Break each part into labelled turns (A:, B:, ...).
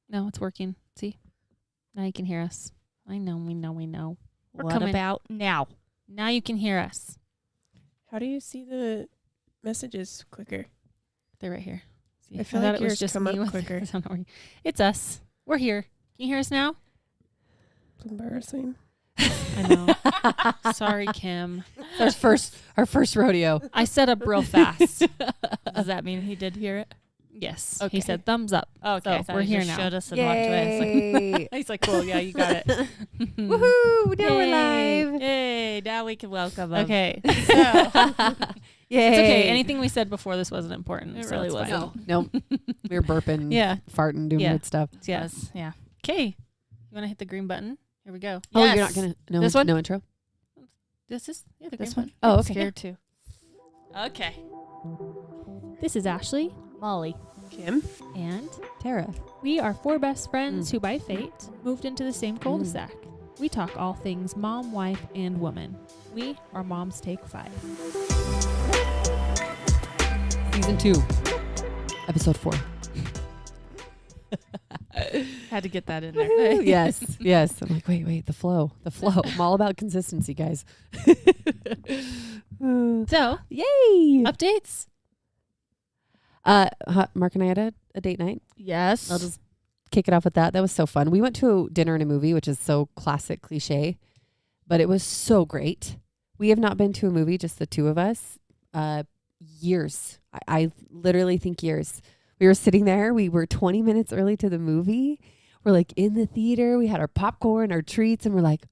A: No, it's working. See? Now you can hear us. I know, we know. We're
B: What
A: coming.
B: about now?
A: Now you can hear us.
C: How do you see the messages quicker?
A: They're right here. See?
C: I feel
A: thought
C: like
A: it was
C: yours
A: just
C: come
A: me
C: up
A: with
C: quicker.
A: yours. I'm not worried. It's us. We're here. Can you hear us now?
C: It's embarrassing.
A: I know. Sorry, Kim.
D: Our first rodeo.
A: I set up real fast.
B: Does that mean he did hear it?
A: Yes.
B: Okay.
A: He said thumbs up.
B: Okay,
A: So we're here now.
B: Showed us and walked away.
D: Yay.
A: He's like, cool. Yeah, you got it.
D: Woohoo. Now we're live.
B: Yay! Now we can welcome him.
A: Okay. So,
D: Yay.
A: it's okay. Anything we said before this wasn't important.
B: It
A: so
B: really
A: it's fine.
B: wasn't.
D: No. We were burping,
A: Yeah.
D: farting, doing
A: Yeah.
D: weird stuff.
A: Yes.
B: Yeah.
A: Okay. You want to hit the green button? Here we go.
D: Oh, you're
B: Yes.
D: not going
A: This
D: to,
A: one?
D: no intro?
A: This is the
B: This
A: green
B: one.
D: Oh,
B: I'm
D: okay.
B: scared too. Okay.
A: button. This is Ashley
B: Molly.
C: Kim?
A: and
D: Tara.
A: we are four best friends who by fate moved into the same cul-de-sac. We talk all things mom, wife, and woman. We are Moms Take 5.
D: Season 2. Episode 4.
B: Had to get that in there.
D: Woo, yes. I'm like, wait, the flow. I'm all about consistency, guys.
A: So,
D: Yay.
A: updates?
D: Mark and I had a date night.
B: Yes.
D: I'll just kick it off with that. That was so fun. We went to dinner and a movie, which is so classic cliche, but it was so great. We have not been to a movie, just the two of us, years. I literally think years. We were sitting there. We were 20 minutes early to the movie. We're like in the theater. We had our popcorn, our treats, and we're like,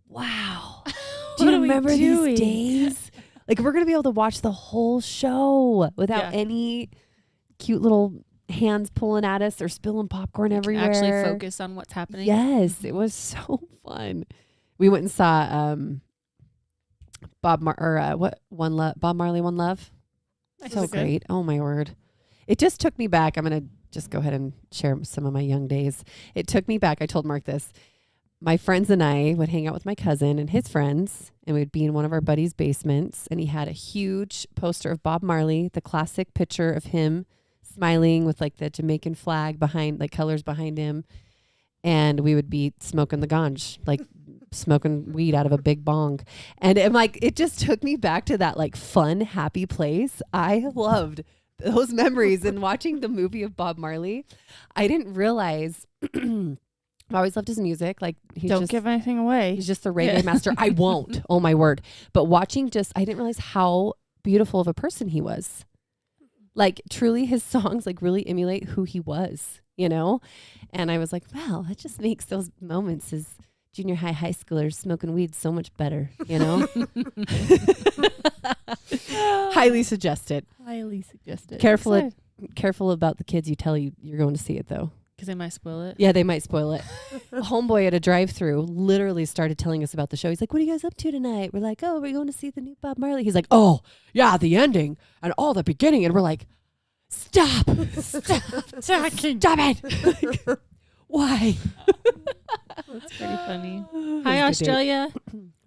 D: wow. Do you remember these days? Like, we're going to be able to watch the whole show without any cute little hands pulling at us or spilling popcorn everywhere.
A: Actually focus on what's happening.
D: Yes, it was so fun. We went and saw Bob Marley One Love. So great. Oh my word. It just took me back. I'm going to just go ahead and share some of my young days. It took me back. I told Mark this. My friends and I would hang out with my cousin and his friends, and we'd be in one of our buddies' basements, and he had a huge poster of Bob Marley, the classic picture of him smiling with like the Jamaican flag behind, like colors behind him. And we would be smoking the ganj, like smoking weed out of a big bong. And I'm like, it just took me back to that like fun, happy place. I loved those memories. And watching the movie of Bob Marley, I didn't realize I always loved his music. Like,
B: Don't give anything away.
D: He's just the reggae master. I won't. Oh my word. But watching I didn't realize how beautiful of a person he was. Like, truly his songs like really emulate who he was, you know? And I was like, wow, that just makes those moments as junior high schoolers smoking weed so much better, you know? Highly suggested.
B: Highly suggested.
D: Careful about the kids you tell you're going to see it though.
A: Because they might spoil it.
D: Yeah, they might spoil it. A homeboy at a drive-thru literally started telling us about the show. He's like, what are you guys up to tonight? We're like, oh, we're going to see the new Bob Marley. He's like, oh, yeah, the ending and all the beginning. And we're like, stop it. Why?
A: That's pretty funny.
D: It
A: Hi,
D: was a good date.
A: Australia.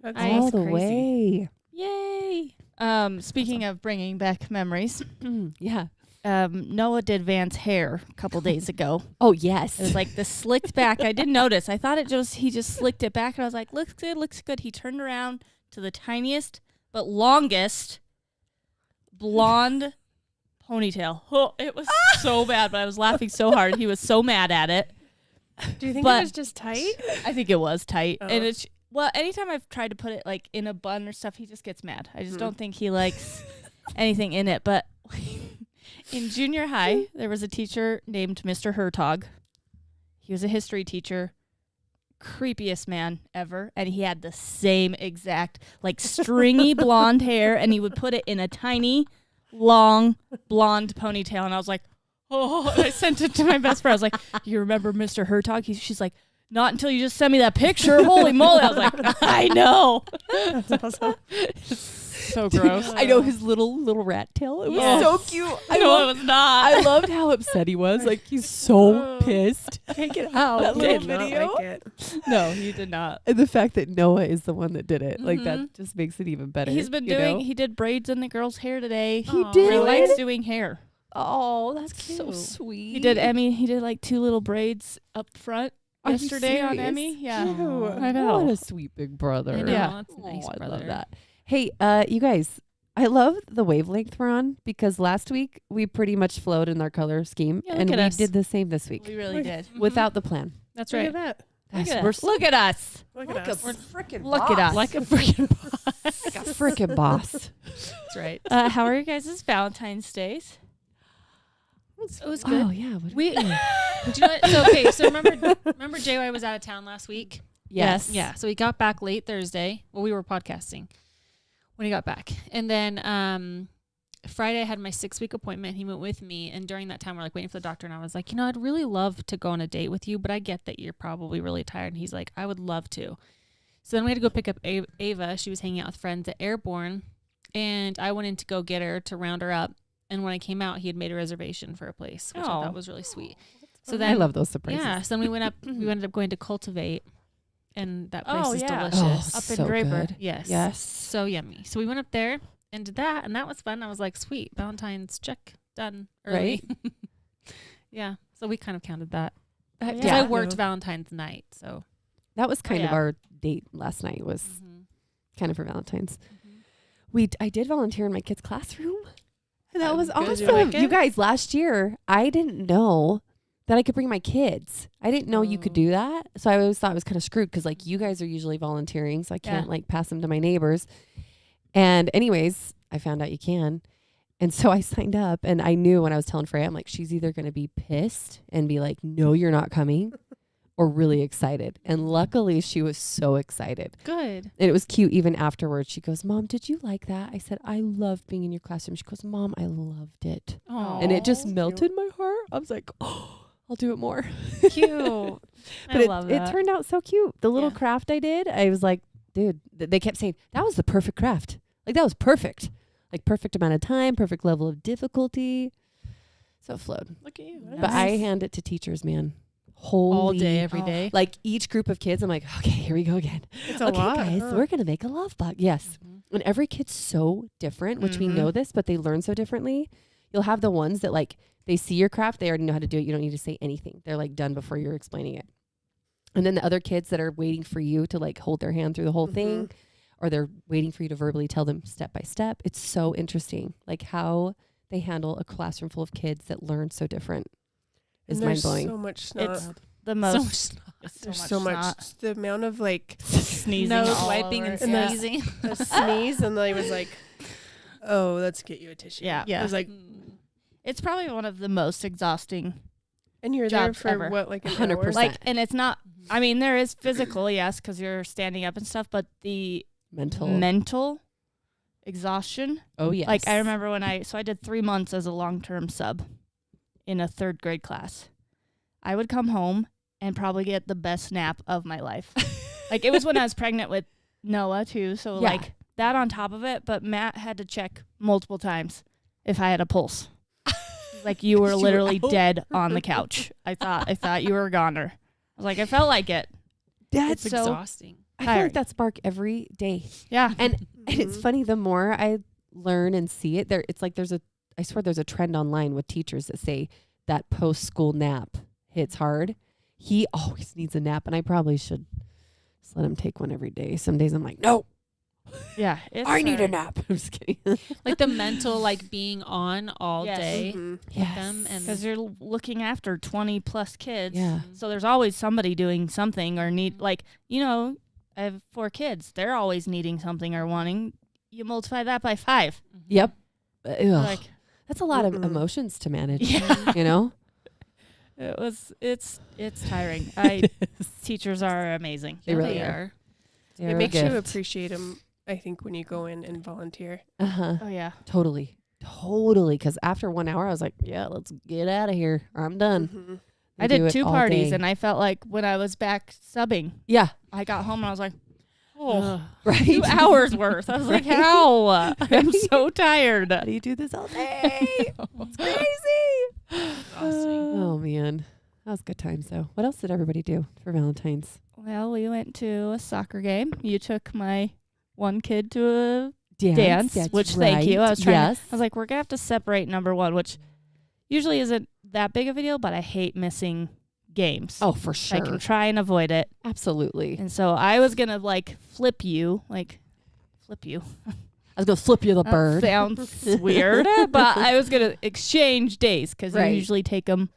C: That's
D: All the
C: crazy.
D: way.
A: Yay.
B: Speaking of bringing back memories,
D: Yeah.
B: Noah did Van's hair a couple days ago.
D: Oh, yes.
B: It was like the slicked back. I didn't notice. I thought he just slicked it back, and I was like, looks good. He turned around to the tiniest but longest blonde ponytail. Oh, it was so bad, but I was laughing so hard. He was so mad at it.
C: Do you think
B: But-
C: it was just tight?
B: I think it was tight.
C: Oh.
B: And it's, well, anytime I've tried to put it like in a bun or stuff, he just gets mad. I just don't think he likes anything in it. But in junior high, there was a teacher named Mr. Hertog. He was a history teacher. Creepiest man ever. And he had the same exact like stringy blonde hair, and he would put it in a tiny, long blonde ponytail. And I was like, oh, and I sent it to my best friend. I was like, you remember Mr. Hertog? She's like, not until you just sent me that picture. Holy moly. I was like, I know.
C: That's awesome.
B: So gross.
D: I know his little rat tail. It was
B: Yeah.
D: so cute.
B: No, it was not.
D: I loved how upset he was. Like, he's so pissed.
C: Can't get out.
D: That
C: I
D: little
C: did not
D: video.
C: like it.
B: No, he did not.
D: And the fact that Noah is the one that did it, like, that just makes it even better.
B: He's been
D: you know?
B: he did braids in the girl's hair today.
D: He did?
B: He likes doing hair.
D: Oh, that's so
B: Cute.
D: sweet.
B: He did Emmy. He did like 2 little braids up front
D: Are you
B: yesterday on
D: serious?
B: Emmy. Yeah.
C: Ew.
B: I know.
D: What a sweet big brother.
A: I know.
B: Yeah.
A: That's a nice
D: I
A: brother.
D: love that. Hey, you guys, I love the wavelength we're on because last week we pretty much flowed in our color scheme,
A: Yeah, look
D: and
A: at
D: we
A: us.
D: did the same this week
B: We really
C: Look-
B: did.
D: without the plan.
A: That's
C: Look
A: right.
C: at that.
B: Look
D: Guys,
B: at
D: we're
B: us. Look at us.
C: Look
D: like
C: at
D: a
C: us.
D: freaking
B: Look at us.
A: Like a freaking boss.
D: like a freaking boss.
A: That's right.
B: How are you guys' Valentine's Days?
A: It was good.
D: Oh yeah. What
A: We, do you know what? So, okay, so remember JY was out of town last week?
D: yes.
A: Yeah. So he got back late Thursday. Well, we were podcasting when he got back. And then Friday I had my 6-week appointment. He went with me. And during that time, we're like waiting for the doctor. And I was like, I'd really love to go on a date with you, but I get that you're probably really tired. And he's like, I would love to. So then we had to go pick up Ava. She was hanging out with friends at Airborne. And I went in to go get her to round her up. And when I came out, he had made a reservation for a place, which I
B: Oh.
A: thought was really sweet. So
D: I
A: then,
D: love those surprises.
A: yeah. So then we went up. We ended up going to Cultivate, and that place
B: Oh,
A: is
B: yeah.
A: delicious.
B: Up in
D: so
B: Draper.
D: good.
A: Yes.
D: Yes.
A: So yummy. So we went up there and did that, and that was fun. I was like, sweet, Valentine's check done early. Yeah. So we kind of counted that.
D: That-
A: Because I
D: yeah.
A: worked Valentine's night. So
D: That was kind of
B: yeah.
D: our date last night. Was kind of for Valentine's.
A: Mhm.
D: I did volunteer in my kids' classroom. And that
C: Oh,
D: was
C: good.
D: awesome.
C: Did you like
D: You
C: it?
D: guys, last year, I didn't know that I could bring my kids. I didn't know you could
C: Oh.
D: do that. So I always thought it was kind of screwed because like you guys are usually volunteering. So I can't
B: Yeah.
D: like pass them to my neighbors. And anyways, I found out you can. And so I signed up and I knew when I was telling Freya, I'm like, she's either going to be pissed and be like, no, you're not coming or really excited. And luckily she was so excited.
A: Good.
D: And it was cute even afterwards. She goes, Mom, did you like that? I said, I loved being in your classroom. She goes, Mom, I loved it.
A: Oh,
D: And it just
C: Aw.
D: melted my heart. I was like, oh, I'll do it more.
A: cute.
D: But
A: I love
D: it
A: that.
D: turned out so cute. The little
A: Yeah.
D: craft I did, I was like, dude, they kept saying, that was the perfect craft. Like, that was perfect. Like, perfect amount of time, perfect level of difficulty. So it flowed.
C: Look at you.
D: But I
B: Nice.
D: hand it to teachers, man. Holy.
A: all day, every
B: Oh.
A: day.
D: Like, each group of kids, I'm like, okay, here we go again.
C: It's a
D: Okay,
C: lot.
D: guys,
C: huh?
D: we're going to make a love bug. Yes.
A: Mhm.
D: And every kid's so different, which we
C: Mhm.
D: know this, but they learn so differently. You'll have the ones that like they see your craft, they already know how to do it. You don't need to say anything. They're like done before you're explaining it. And then the other kids that are waiting for you to like hold their hand through the whole thing, or they're waiting for you to verbally tell them step by step. It's so interesting, like how they handle a classroom full of kids that learn so different. Is
C: And
D: mind
C: there's
D: blowing.
C: so much snot.
B: It's the
A: So
B: most.
A: much snot.
B: it's
C: There's so much.
B: snot.
C: The amount of like
B: Sneezing.
A: Nose
B: all
A: wiping
B: over
A: and
B: it.
C: And the-
A: sneezing.
C: a sneeze, and I was like, "Oh, let's get you a tissue."
B: Yeah.
C: I was like,
B: It's probably one of the most exhausting.
C: and you're there
B: Jobs
C: for
B: ever.
C: what, like an
D: 100%.
C: hour?
B: Like, and it's not. I mean, there is physical, yes, because you're standing up and stuff, but the
D: mental.
B: mental exhaustion.
D: Oh yes.
B: Like I remember when I did 3 months as a long-term sub in a 3rd grade class. I would come home and probably get the best nap of my life. Like it was when I was pregnant with Noah too, so
D: Yeah.
B: like that on top of it, but Matt had to check multiple times if I had a pulse. Like you were
D: You were
B: literally
D: out.
B: dead on the couch. I thought you were a goner. I was like I felt like it.
A: It's
B: It's so
A: exhausting.
D: I feel like
B: tiring.
D: that's Mark every day.
B: Yeah.
D: And it's
C: Mhm.
D: funny, the more I learn and see it, it's like I swear there's a trend online with teachers that say that post-school nap hits hard. He always needs a nap, and I probably should just let him take one every day. Some days I'm like, no,
B: Yeah. It's
D: I need a
B: hard.
D: nap. I'm just kidding.
A: Like the mental, like being on all
B: Yes.
A: day.
C: Mhm.
D: Yes.
A: them and-
B: Because you're looking after 20 plus kids.
D: Yeah.
B: So there's always somebody doing something or need, like, I have 4 kids. They're always needing something or wanting. You multiply that by 5.
D: Yep. Ugh.
B: Like,
D: That's a lot of
C: Mm-mm.
D: emotions to manage.
B: yeah.
D: You know?
B: It's tiring. Teachers are amazing.
D: They
A: Yeah,
D: really
A: they
D: are. They're
C: It
D: a
C: makes you
D: gift.
C: appreciate them. I think when you go in and volunteer.
D: Uh-huh.
B: Oh, yeah.
D: Totally. Because after 1 hour, I was like, yeah, let's get out of here. Or I'm done.
C: Mhm.
B: I
D: They do
B: did
D: it
B: 2
D: all
B: parties,
D: day.
B: and I felt like when I was back subbing,
D: Yeah.
B: I got home and I was like, oh,
D: Right.
B: 2 hours worth. I was like,
D: Right.
B: how? I'm
D: Right.
B: so tired.
D: How do you do this all day? It's crazy.
A: Exhausting.
D: Oh man, that was good times though. What else did everybody do for Valentine's?
B: Well, we went to a soccer game. You took my one kid to a dance,
D: That's
B: which thank you. I
D: right.
B: was trying
D: Yes.
B: I was like, we're gonna have to separate number 1, which usually isn't that big of a deal, but I hate missing games.
D: Oh, for
B: I can
D: sure.
B: try and avoid it.
D: Absolutely.
B: And so I was going to like flip you.
D: I was going to flip you the bird.
B: Sounds weird, but I was going to exchange days because
D: Right.
B: you usually take them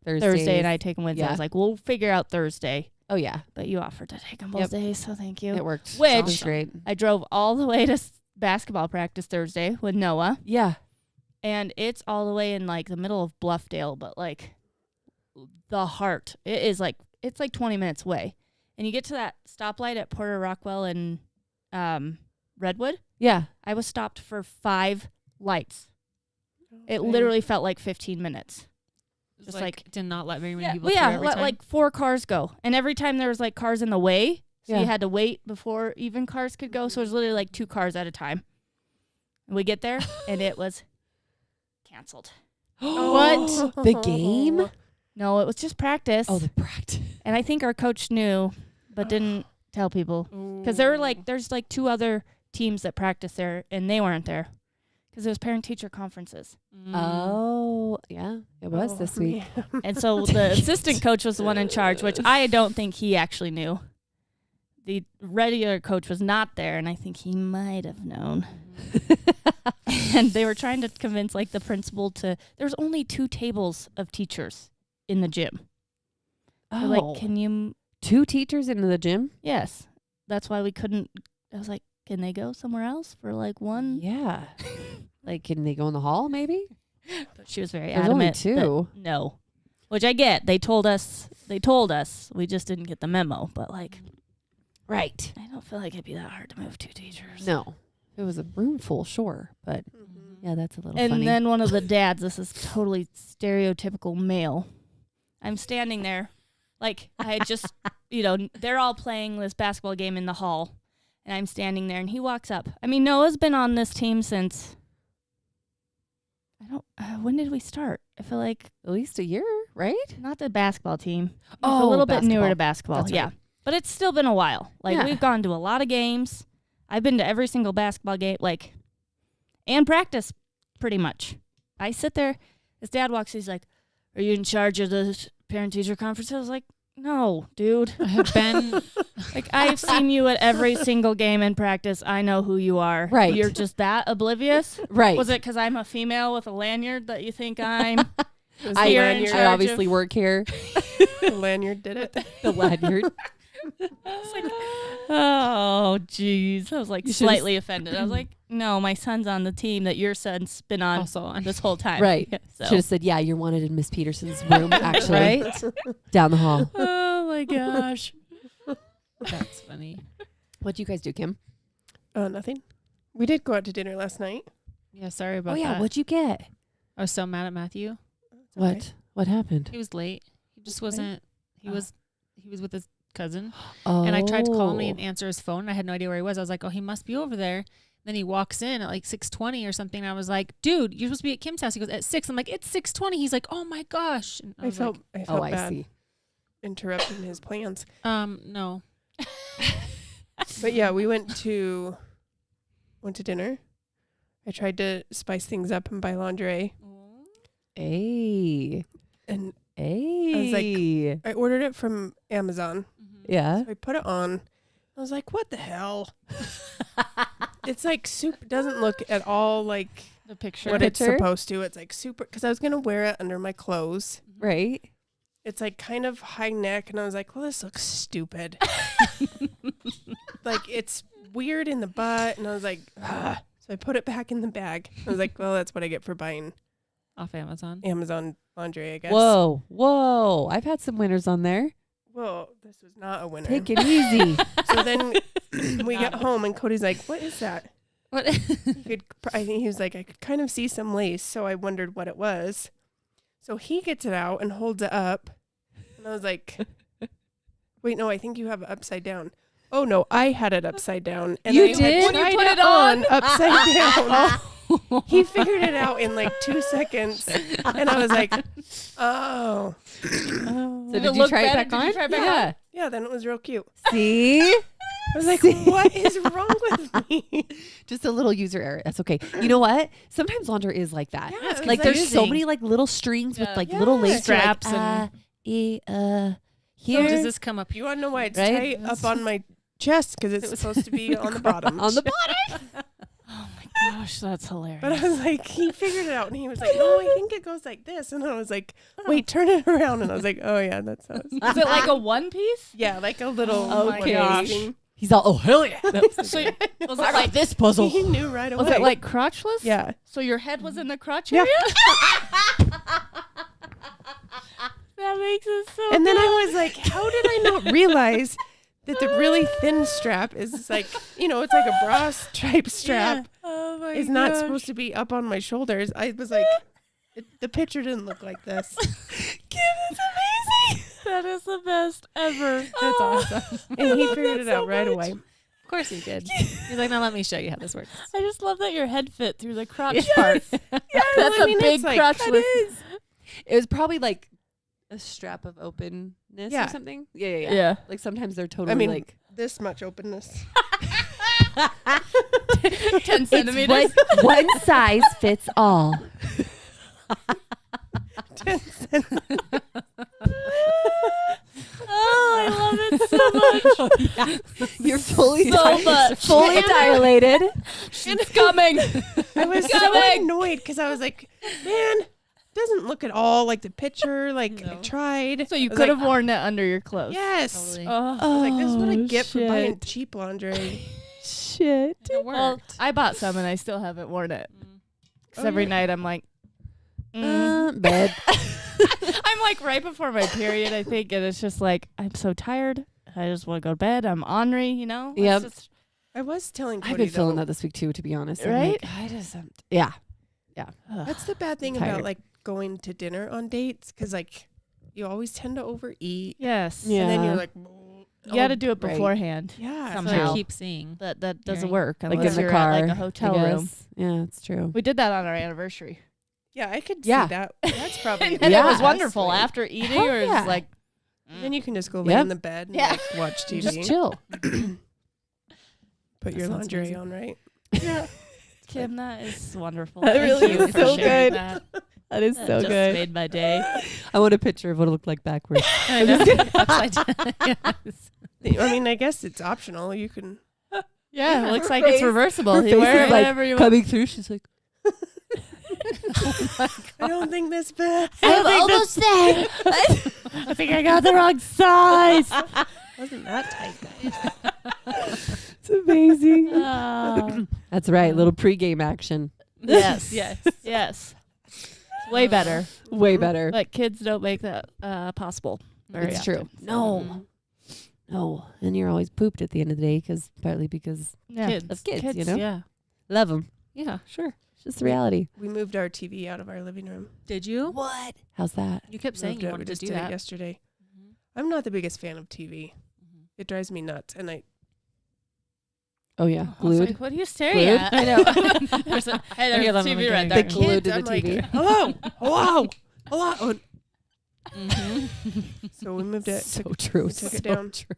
B: Thursday and I take them Wednesday.
D: Yeah.
B: I was like, we'll figure out Thursday.
D: Oh, yeah.
B: But you offered to take them both
D: Yep.
B: days, so thank you.
D: It worked.
B: Which-
D: It was great.
B: I drove all the way to basketball practice Thursday with Noah,
D: Yeah.
B: and it's all the way in like the middle of Bluffdale, but like the heart. It is like it's like 20 minutes away, and you get to that stoplight at Porter Rockwell and Redwood.
D: Yeah.
B: I was stopped for 5 lights. It
C: Okay.
B: literally felt like 15 minutes.
A: Just
B: Just
A: like did not let very many
B: Yeah,
A: people
B: well,
A: through
B: yeah,
A: every
B: let
A: time.
B: like 4 cars go, and every time there was like cars in the way, so
D: Yeah.
B: you had to wait before even cars could go. So it was literally like 2 cars at a time. And we get there, and it was canceled.
C: What?
D: The game?
B: No, it was just practice.
D: Oh, the practice.
B: And I think our coach knew, but didn't tell people because there were like there's like 2 other teams that practice there, and they weren't there because it was parent teacher conferences.
D: Oh, yeah. It was
C: Oh,
D: this week.
C: man.
B: And so the assistant coach was the one in charge, which I don't think he actually knew. The regular coach was not there, and I think he might have known. And they were trying to convince like the principal to. There's only 2 tables of teachers in the gym. They're
D: Oh,
B: like, can you?
D: 2 teachers into the gym?
B: Yes, that's why we couldn't. I was like, can they go somewhere else for like one?
D: Yeah. Like, can they go in the hall maybe?
B: But she was very
D: There's only
B: adamant.
D: 2.
B: that no, which I get. They told us. We just didn't get the memo. But like,
D: Right.
B: I don't feel like it'd be that hard to move 2 teachers.
D: No. It was a room full, sure. But yeah, that's a little
B: And
D: funny.
B: then one of the dads, this is totally stereotypical male. I'm standing there, like I had just, they're all playing this basketball game in the hall, and I'm standing there, and he walks up. I mean, Noah's been on this team since, when did we start? I feel like
D: At least a year, right?
B: not the basketball team. He's a
D: Oh,
B: little bit newer to
D: basketball.
B: basketball.
D: That's
B: Yeah.
D: right.
B: But it's still been a while. Like
D: Yeah.
B: we've gone to a lot of games. I've been to every single basketball game, and practice pretty much. I sit there. His dad walks. He's like, "Are you in charge of the parent-teacher conference?" I was like, "No, dude.
A: I have been
B: Like I've seen you at every single game in practice. I know who you are.
D: Right.
B: You're just that oblivious."
D: Right.
B: Was it because I'm a female with a lanyard that you think I'm?
C: It was
D: I,
C: the
B: You're in
C: lanyard.
B: charge
D: I
B: of-
D: obviously work here.
C: The lanyard did it.
D: The lanyard.
B: Oh, jeez. I was like
D: You should've
B: slightly offended. I was like, no, my son's on the team that your son's been on
A: also on.
B: this whole time.
D: Right.
B: So.
D: Should have said, yeah, you're wanted in Miss Peterson's room, actually.
B: Right?
D: Down the hall.
B: Oh, my gosh.
A: That's funny.
D: What'd you guys do, Kim?
C: Nothing. We did go out to dinner last night.
A: Yeah, sorry about
D: Oh, yeah.
A: that.
D: What'd you get?
A: I was so mad at Matthew.
C: It's okay.
D: What? What happened?
A: He was late. He just
C: Okay.
A: wasn't. He
D: Oh.
A: was with his cousin.
D: Oh.
A: And I tried to call him and he didn't answer his phone. And I had no idea where he was. I was like, oh, he must be over there. Then he walks in at like 6:20 or something. And I was like, dude, you're supposed to be at Kim's house. He goes, at 6. I'm like, it's 6:20. He's like, oh my gosh. And I
C: I
A: was
C: felt
D: Oh, I
C: bad
D: see.
C: interrupting his plans.
A: like, no.
C: But yeah, we went to dinner. I tried to spice things up and buy lingerie,
D: Hey.
C: and
D: Hey.
C: I ordered it from Amazon.
D: Yeah.
C: So I put it on. I was like, what the hell? It's like super, doesn't look at all like
B: The picture.
C: what it's
D: Picture?
C: supposed to. It's like super, because I was going to wear it under my clothes.
D: Right.
C: It's like kind of high neck, and I was like, well, this looks stupid. Like it's weird in the butt, and I was like, ah. So I put it back in the bag. I was like, well, that's what I get for buying
A: Off Amazon.
C: Amazon lingerie, I guess.
D: Whoa. Whoa. I've had some winners on there.
C: Well, this was not a winner.
D: Take it easy.
C: So then we get home, and Cody's like, what is that?
A: What?
C: I think he was like, I could kind of see some lace, so I wondered what it was. So he gets it out and holds it up, and I was like, wait, no, I think you have it upside down. Oh no, I had it upside down. And
D: You
C: I had
D: did?
B: When you
C: tried
B: put
C: it
B: it on?
C: upside down. He figured it out in like 2 seconds, and I was like, oh,
D: So
B: Did
D: did
B: it
D: you
B: look
D: try it
B: better?
D: back
B: Did
D: on?
B: you try it back
D: yeah.
C: yeah. Then it was real cute.
D: See?
C: I was like, what is wrong with me?
D: Just a little user error. That's okay. You know what? Sometimes lingerie is like that.
C: Yeah, it's
D: Like there's so
A: confusing.
D: many like little strings with
B: Yeah.
D: like little lace
B: Straps
D: like,
B: and-
D: here.
A: Does this come up?
C: You want to know why it's
D: Right?
C: tight up on my chest? Because it's supposed to be on the bottom.
D: on the bottom.
B: Oh my gosh, that's hilarious.
C: But I was like, he figured it out, and he was like, no, I think it goes like this. And I was like, wait, turn it around. And I was like, oh yeah, that's how it's.
B: Is it like a one piece?
C: Yeah, like a little.
B: Oh my
C: one
B: gosh.
C: thing.
D: He's all, oh hell yeah.
B: So was it
D: I
B: like
D: like this puzzle.
C: He knew right away.
B: was it like crotchless?
C: Yeah.
B: So your head was in the crotch
C: Yeah.
B: area? That makes it so
C: And then
B: good.
C: I was like, how did I not realize that the really thin strap is like, it's like a bra stripe strap
B: Oh my
C: is not supposed to be up on my shoulders. I was like, the picture didn't look like this.
B: Kim, that's amazing. That is the best ever.
A: That's awesome.
C: And he figured it out right away.
A: Of course he did. He's like, now let me show you how this works.
B: I just love that your head fit through the crotch
A: Yes.
B: part. That's a big
C: it's like,
B: crotchless.
D: It was probably like a strap of openness
C: Yeah.
D: or something. Yeah.
B: Yeah.
D: Like sometimes they're totally
C: I mean,
D: like
C: this much openness.
B: 10 centimeters.
D: It's one size fits all.
C: 10 centimeters.
B: Oh, I love it so much.
D: You're fully
B: So much.
D: fully dilated.
B: It's coming.
C: I was so
B: Coming.
C: annoyed because I was like, man, doesn't look at all like the picture. Like I
A: No.
C: tried.
B: So you
C: I was
B: could
C: like,
B: have worn that under your clothes.
C: Yes.
A: Totally.
B: Oh,
C: I was like, this is what I
D: Oh,
C: get for buying
D: shit.
C: cheap lingerie.
D: Shit.
A: It
B: well,
A: worked.
B: I bought some and I still haven't worn it.
A: Mm.
B: Because
C: Oh,
B: every
C: yeah.
B: night I'm like,
D: Bed.
B: I'm like right before my period, I think, and it's just like I'm so tired. I just want to go to bed. I'm ornery, It's
D: Yep.
B: just-
C: I was telling Cody,
D: I've been feeling
C: though,
D: that this week too, to be honest. I'm
B: Right?
D: like, I just, yeah.
B: ugh.
C: that's the bad thing
D: Tired.
C: about like going to dinner on dates because like you always tend to overeat.
B: Yes.
D: Yeah.
C: And then you're like,
B: You got to do it
D: right.
B: beforehand.
C: yeah.
A: So
B: Somehow.
A: I keep seeing.
B: That doesn't
A: Hearing.
B: work
D: Like
B: unless
D: in the
B: you're
D: car.
B: at like a
D: I
B: hotel room.
D: guess. Yeah, it's true.
B: We did that on our anniversary.
C: Yeah, I could
D: Yeah.
C: see that. That's probably
B: And
D: Yeah.
B: it was
C: best
B: wonderful.
C: way.
B: After eating,
D: Hell
B: or
D: yeah.
B: just like,
C: Then you can just go lay
D: Yep.
C: in the bed and
B: Yeah.
C: like, watch TV.
D: Just chill.
C: Put
A: That
C: your
A: sounds
C: lingerie
A: amazing.
C: on, right?
B: yeah. Kim, that is wonderful.
D: That
B: Thank
D: really
B: you
D: is
B: for
D: so
B: sharing
D: good.
B: That.
D: That is
B: That just made my day.
D: I want a picture of what it looked like backwards.
A: I know. Upside down. Yes.
C: I mean, I guess it's optional. You can.
B: Yeah, it looks
D: Her
B: like it's
D: face-
B: reversible.
D: her
B: You wear
D: face
B: it
D: is, like,
B: whenever you want.
D: Coming through, she's like,
C: I don't think this bad.
B: I'm almost there. I think I got the wrong size.
C: Wasn't that tight, guys.
D: it's amazing.
B: Oh.
D: That's right. Little pregame action.
B: Yes.
A: Yes.
B: Yes. It's way better.
D: Way better.
B: But kids don't make that possible. Very
D: It's
B: often.
D: true. No. No. And you're always pooped at the end of the day partly because
B: Yeah.
A: Kids.
D: of kids, you know?
A: Yeah.
D: Love them.
A: Yeah.
D: Sure. It's just the reality.
C: We moved our TV out of our living room.
A: Did you?
D: What? How's that?
A: You kept saying
C: Moved
A: you
C: it. We
A: wanted to
C: just
A: do
C: did it
A: that.
C: yesterday.
A: Mhm.
C: I'm not the biggest fan of TV.
A: Mhm.
C: It drives me nuts, and I
D: Oh, yeah.
B: I was
D: Glued.
B: like, what are you staring
D: Glued?
B: at?
A: I know.
B: There's a, hey,
A: Okay,
B: there's a
A: let me
B: TV
A: look
B: right
A: at
B: there.
A: it.
C: the
D: Glued
C: kids,
D: to the
C: I'm like,
D: TV.
C: hello, hello, hello. Oh,
A: Mhm.
C: so we moved it.
D: So
C: took-
D: true.
C: we took it
D: so
C: down.
D: true.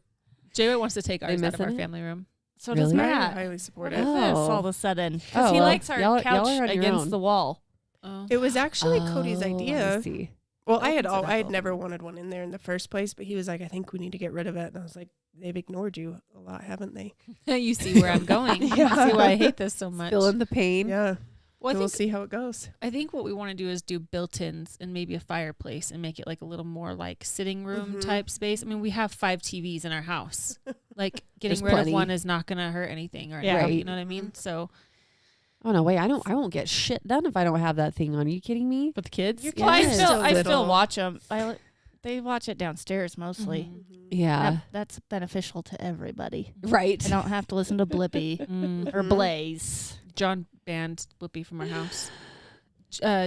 A: Jay wants to take
D: They
A: ours out of
D: missing
A: our
D: it?
A: family room.
B: So does
D: Really?
C: I
B: Matt.
C: highly support
B: What
C: it.
B: is this
D: Oh.
B: all of a sudden? Because
D: Oh,
B: he
D: well,
B: likes our
D: y'all
B: couch
D: are on your
B: against
D: own.
B: the wall.
A: Oh.
C: It was actually Cody's
D: Oh, I
C: idea.
D: see.
C: Well, I
A: Opens it
C: had
A: up.
C: never wanted one in there in the first place, but he was like, I think we need to get rid of it. And I was like, they've ignored you a lot, haven't they?
A: You see where I'm going. You
C: Yeah.
A: see why I hate this so much.
D: Feeling the pain.
C: Yeah.
A: Well,
C: So
A: I
C: we'll
A: think,
C: see how it goes.
A: I think what we want to do is do built-ins and maybe a fireplace and make it like a little more like sitting room
C: Mhm.
A: type space. I mean, we have 5 TVs in our house. Like getting
D: There's
A: rid
D: plenty.
A: of one is not going to hurt anything or
B: Yeah.
A: anything, you
D: Right.
A: know what I mean? So,
D: Oh, no, wait. I won't get shit done if I don't have that thing on. Are you kidding me?
A: with the kids,
C: Your
B: Well,
C: kids
D: Yes.
B: I still
C: little.
B: watch them. They watch it downstairs mostly.
A: Mhm.
D: Yeah.
B: That's beneficial to everybody.
D: Right.
B: I don't have to listen to Blippy
A: Mm.
B: or
C: Mhm.
B: Blaze.
A: John banned Blippi from our house.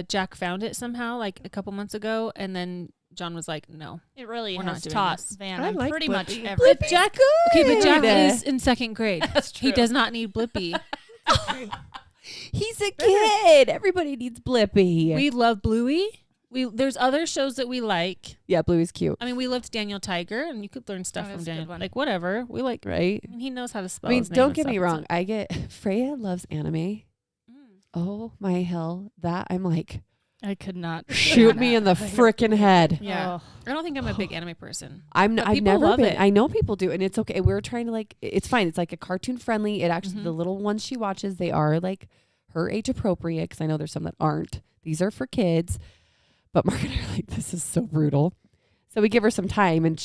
A: Jack found it somehow like a couple months ago, and then John was like, "No."
B: It really
A: We're not
B: has
A: doing
B: taught
A: this.
B: Van
C: I
B: on
C: like
B: pretty much
C: Blippy.
B: everything.
A: But Jack, okay, but Jack
D: Good.
A: is in 2nd grade.
B: That's
A: He does not need Blippi.
D: He's a kid. Everybody needs Blippy.
A: We love Bluey, There's other shows that we like.
D: Yeah, Bluey's cute.
A: I mean, we loved Daniel Tiger, and you could learn stuff
B: Oh,
A: from
B: that's a good
A: Daniel.
B: one.
A: Like whatever we like.
D: Right?
A: I mean, he knows how to spell.
D: I mean,
A: his name
D: don't
A: and
D: get me
A: stuff.
D: wrong. I get Freya loves anime.
A: Mm.
D: Oh my hell. That I'm like,
B: I could not
D: shoot
B: stand
D: me
B: that.
D: in the frickin' head.
A: Yeah,
B: Oh.
A: I don't think I'm a big anime person.
D: I've
A: people
D: never
A: love
D: been.
A: it.
D: I know people do, and it's okay. We're trying to like, it's fine. It's like a cartoon friendly. It actually,
A: Mhm.
D: the little ones she watches, they are like her age appropriate, because I know there's some that aren't. These are for kids. But Mark and I are like, this is so brutal. So we give her some time, and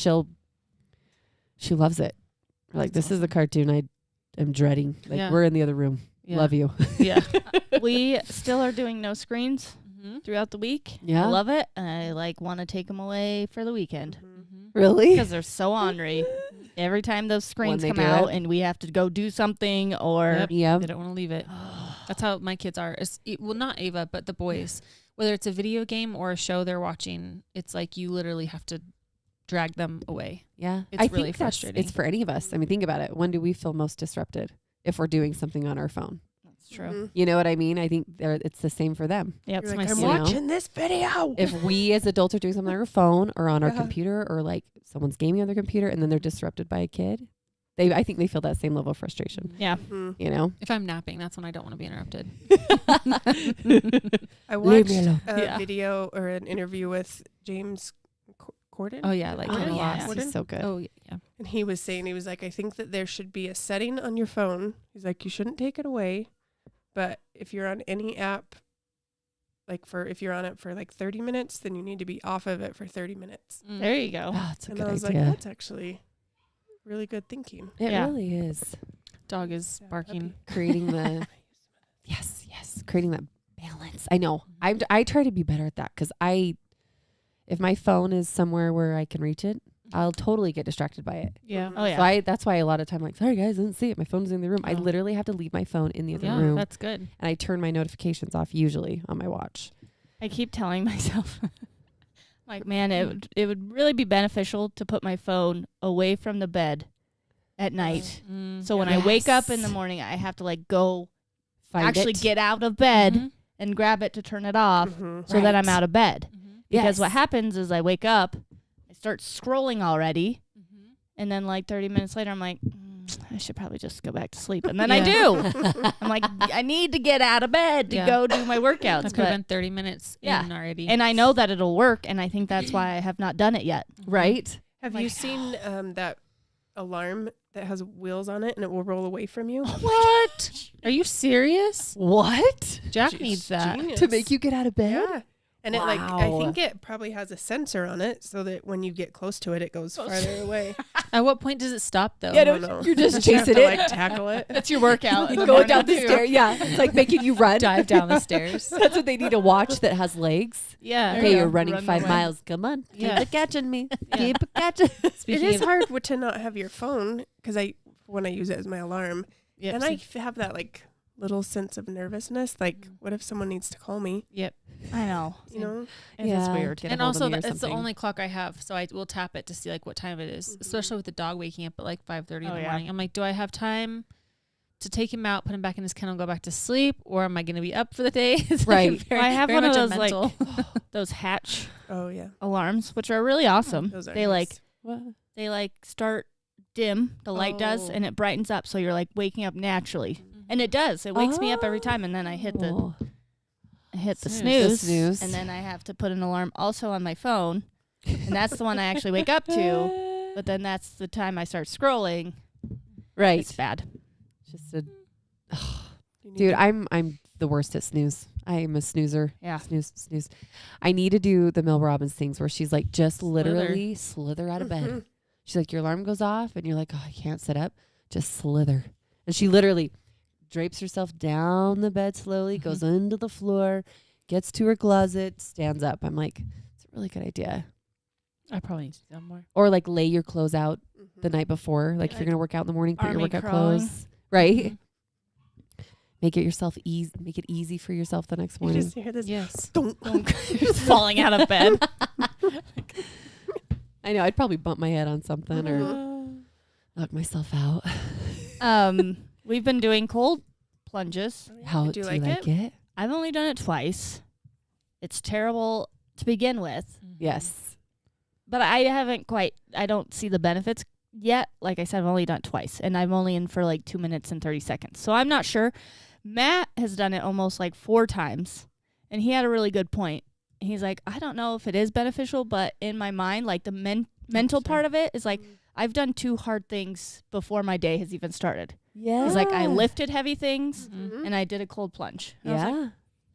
D: she loves it. We're like,
A: That's
D: this is the cartoon I am dreading. Like,
A: Yeah.
D: we're in the other room.
A: Yeah.
D: Love you.
A: Yeah.
B: We still are doing no screens
A: Mhm.
B: throughout the week.
D: Yeah.
B: I love it. I like want to take them away for the weekend
A: Mhm.
D: Really?
B: because they're so ornery. Every time those screens
D: they
B: come
D: do
B: out
D: it.
B: and we have to go do something or
A: Yep.
D: Yeah.
A: They don't want to leave it. That's how my kids are. Well, not Ava, but the boys. Whether it's a video game or a show they're watching, it's like you literally have to drag them away.
D: Yeah.
A: It's
D: I
A: really
D: think
A: frustrating.
D: it's for any of us. I mean, think about it. When do we feel most disrupted? If we're doing something on our phone.
B: That's true.
C: Mhm.
D: You know what I mean? I think it's the same for them.
B: Yep.
C: You're
A: my
C: like, I'm
A: son.
D: You know?
C: watching this video.
D: If we as adults are doing something on our phone or on our
C: Uh-huh.
D: computer, or like someone's gaming on their computer and then they're disrupted by a kid, I think they feel that same level of frustration.
B: Yeah.
C: Mhm.
D: You know?
A: If I'm napping, that's when I don't want to be interrupted.
C: I
D: Leave me
C: watched
D: alone.
C: a
A: Yeah.
C: video or an interview with James Corden.
A: Oh yeah, like
B: Oh,
A: kinda
B: yeah.
A: lost.
C: Corden?
D: He's so good.
A: Oh yeah.
C: And he was saying, he was like, I think that there should be a setting on your phone. He's like, you shouldn't take it away. But if you're on any app, if you're on it for like 30 minutes, then you need to be off of it for 30 minutes.
A: Mm.
B: There you go.
D: Oh, that's a
C: And
D: good
C: I was
D: idea.
C: like, that's actually really good thinking.
D: It
B: Yeah.
D: really is.
A: Dog is
C: Yeah,
A: barking.
D: Creating the yes, creating that balance. I know. I try to be better at that, because if my phone is somewhere where I can reach it, I'll totally get distracted by it.
A: Yeah.
B: Oh yeah.
D: So that's why a lot of time, like, sorry guys, I didn't see it. My phone's in the room. I
A: Oh.
D: literally have to leave my phone in the other
A: Yeah,
D: room,
A: that's good.
D: and I turn my notifications off usually on my watch.
B: I keep telling myself, like, man, it would really be beneficial to put my phone away from the bed at night.
A: Mm.
B: So when I wake up in the
D: Yes.
B: morning, I have to like go
D: Find
B: actually
D: it.
B: get out of bed
A: Mhm.
B: and grab it to turn it off,
C: Mhm.
B: so that I'm
D: Right.
B: out of bed.
A: Mhm.
B: Because what
D: Yes.
B: happens is I wake up, I start scrolling already,
A: Mhm.
B: and then like 30 minutes later, I'm like, I should probably just go back to sleep. And then I
A: Yeah.
B: do. I'm like, I need to get out of bed to
A: Yeah.
B: go do my workouts.
A: That could have
B: But,
A: been 30 minutes
B: Yeah.
A: in already.
B: and I know that it'll work, and I think that's why I have not done it yet.
D: Right?
C: Have
B: Like-
C: you seen that alarm that has wheels on it and it will roll away from you?
A: What? Are you serious?
D: What?
A: Jack
C: It's
A: needs that.
C: genius.
D: To make you get out of bed?
C: Yeah. And it I
D: Wow.
C: think it probably has a sensor on it so that when you get close to it, it goes farther away.
A: At what point does it stop though?
C: I don't know.
D: You're just
C: You have
D: chasing
C: to,
D: it.
C: like tackle it.
B: That's your workout. in the
D: Going
B: morning,
D: down the
B: too.
D: stairs. Yeah. It's like making you run.
A: Dive down the stairs.
D: That's what they need, a watch that has legs.
A: Yeah.
B: There
D: Okay,
B: you
D: you're
B: go.
D: running
B: Run
D: 5
B: away.
D: miles. Come on.
A: Yeah.
D: Keep catching me.
A: Yeah.
D: Keep catching.
C: It
A: Speaking
C: is
A: of,
C: hard to not have your phone because when I use it as my alarm,
A: yep,
C: and
A: so-
C: I have that like little sense of nervousness. Like, what if someone needs to call me?
A: yep.
B: I know.
C: You know?
B: It's
D: Yeah.
B: weird.
D: Get a
A: And
D: hold of
A: also,
D: me or
A: it's the
D: something.
A: only clock I have, so I will tap it to see like what time it is,
C: Mhm.
A: especially with the dog waking up at like 5:30 in
B: Oh,
A: the
B: yeah.
A: morning. I'm like, do I have time to take him out, put him back in his kennel, go back to sleep, or am I going to be up for the day? It's like
D: Right.
A: very-
B: I have
A: very
B: one of
A: much a
B: those, like,
A: mental-
B: Those Hatch
C: Oh yeah.
B: alarms, which are really awesome.
C: Those are
B: They
C: nice.
B: they like start dim, the light does,
C: Oh.
B: and it brightens up, so you're like waking up naturally. And it does. It wakes me up every time, and then I hit the
D: Oh.
A: Snooze.
B: snooze,
D: The snooze.
B: and then I have to put an alarm also on my phone, and that's the one I actually wake up to. But then that's the time I start scrolling.
D: Right.
B: It's bad.
D: Just a
C: You need
D: dude.
C: to-
D: I'm the worst at snooze. I am a snoozer.
B: Yeah.
D: Snooze. I need to do the Mel Robbins things where she's like, just literally slither out of bed.
C: Mhm.
D: She's like, your alarm goes off, and you're like, oh, I can't sit up. Just slither. And she literally drapes herself down the bed slowly, goes into the floor, gets to her closet, stands up. I'm like, it's a really good idea.
A: I probably need to do that more.
D: Or like lay your clothes out
C: Mhm.
D: the night before. Like if you're
B: Like
D: gonna work out in the morning, put your
B: army
D: workout
B: crawling.
D: clothes. Right?
A: Mhm.
D: Make it yourself easy. Make it easy for yourself the next
C: You
D: morning.
C: just hear this.
A: Yes.
C: Don't.
B: Just falling out of bed.
D: I know. I'd probably bump my head on something or
C: Mhm.
D: knock myself out.
B: We've been doing cold plunges.
D: How
C: Do
D: do
C: you
D: you
C: like
D: like it?
B: I've only done it twice. It's terrible to begin with.
D: Yes.
B: But I don't see the benefits yet. Like I said, I've only done it twice, and I'm only in for like 2 minutes and 30 seconds. So I'm not sure. Matt has done it almost like 4 times, and he had a really good point. He's like, I don't know if it is beneficial, but in my mind, like the mental part of it is like, I've done 2 hard things before my day has even started.
D: Yeah.
B: He's like, I lifted heavy things
C: Mhm.
B: and I did a cold plunge. And I was like,
D: Yeah.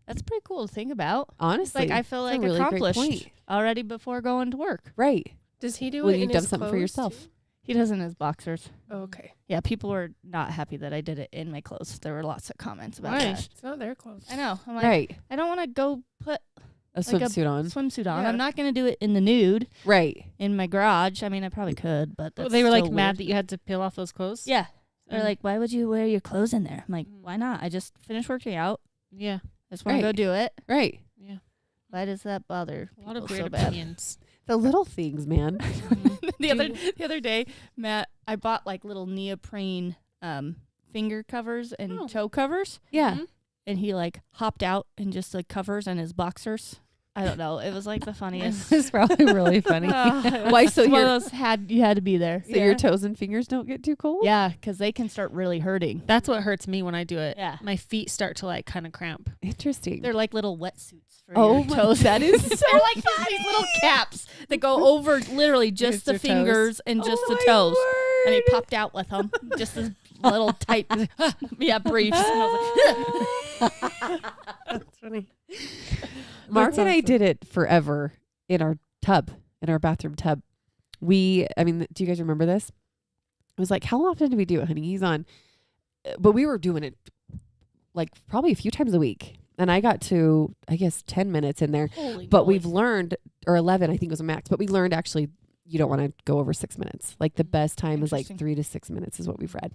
B: that's pretty cool to think about.
D: Honestly.
B: Like I feel
D: that's
B: like
D: a really great
B: accomplished
D: point.
B: already before going to work.
D: Right.
C: Does he do
D: Well,
C: it
D: you've
C: in
D: done
C: his
D: something for
C: clothes,
D: yourself.
C: too?
B: He does in his boxers.
C: Oh, okay.
B: Yeah, people were not happy that I did it in my clothes. There were lots of comments about
A: Why?
B: that.
C: It's not their clothes.
B: I know. I'm like,
D: Right.
B: I don't want to go put
D: A
B: like a
D: swimsuit on.
B: swimsuit on.
C: Yeah.
B: I'm not going to do it in the nude
D: Right.
B: in my garage. I mean, I probably could, but
A: Well,
B: that's
A: they were like
B: still
A: mad
B: weird.
A: that you had to peel off those clothes.
B: Yeah. They're
A: Mm.
B: like, why would you wear your clothes in there? I'm like,
A: Mm.
B: why not? I just finished working out.
A: Yeah.
B: I just want to go
D: Right.
B: do it.
D: Right.
A: Yeah.
B: Why does that bother
A: A lot of
B: people
A: weird
B: so bad?
A: opinions.
D: The little things, man.
B: the other day, Matt, I bought like little neoprene finger covers and
A: Oh.
B: toe covers,
D: Yeah.
A: Mhm.
B: and he like hopped out in just the covers and his boxers. I don't know. It was like the funniest.
D: It's probably really funny. Why, so
B: one of
D: your
B: those you had to be there.
D: so your toes and fingers don't get too cold?
B: Yeah, because they can start really hurting.
A: That's what hurts me when I do it.
B: Yeah.
A: My feet start to like kind of cramp.
D: Interesting.
B: They're like little wetsuits for
D: Oh
B: your
D: my-
B: toes.
D: that is so
B: They're like these little caps that go over literally just
A: Just
B: the
A: your toes.
B: fingers and just
D: Oh
B: the
D: my
B: toes. And he
D: word.
B: popped out with them. Just this little tight, briefs. And I was like,
C: That's funny.
D: Mark and I did it forever in our tub, in our bathroom tub. Do you guys remember this? It was like, how often do we do it, honey? He's on. But we were doing it like probably a few times a week. And I got to, I guess, 10 minutes in there.
B: holy
D: But
B: moly.
D: we've learned, or 11, I think was a max. But we learned actually you don't want to go over 6 minutes. Like the best time is like
B: Interesting.
D: 3 to 6 minutes is what we've read,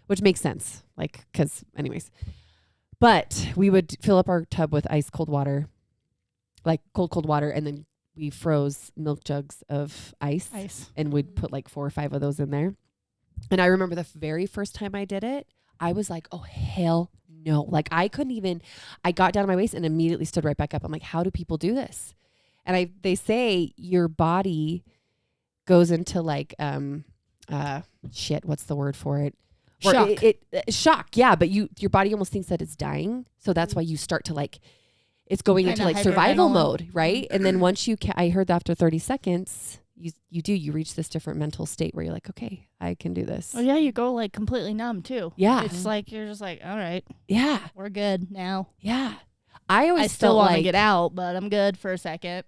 D: which makes sense. Like, because anyways. But we would fill up our tub with ice cold water, like cold water. And then we froze milk jugs of ice. And we'd put like 4 or 5 of those in there. And I remember the very first time I did it, I was like, oh, hell no. Like I couldn't even, I got down to my waist and immediately stood right back up. I'm like, how do people do this? And they say your body goes into like, what's the word for it? Or
B: Shock.
D: Shock. Yeah. But your body almost thinks that it's dying. So that's why you start to like, it's going into
B: Kinda
D: like survival
B: hyperventilating.
D: mode. Right. And then once I heard that after 30 seconds, you reach this different mental state where you're like, okay, I can do this.
B: Oh, yeah, you go like completely numb too.
D: Yeah.
B: It's like, you're just like, all right,
D: Yeah.
B: we're good now.
D: Yeah. I always
B: I still
D: felt
B: want to
D: like,
B: get out, but I'm good for a second.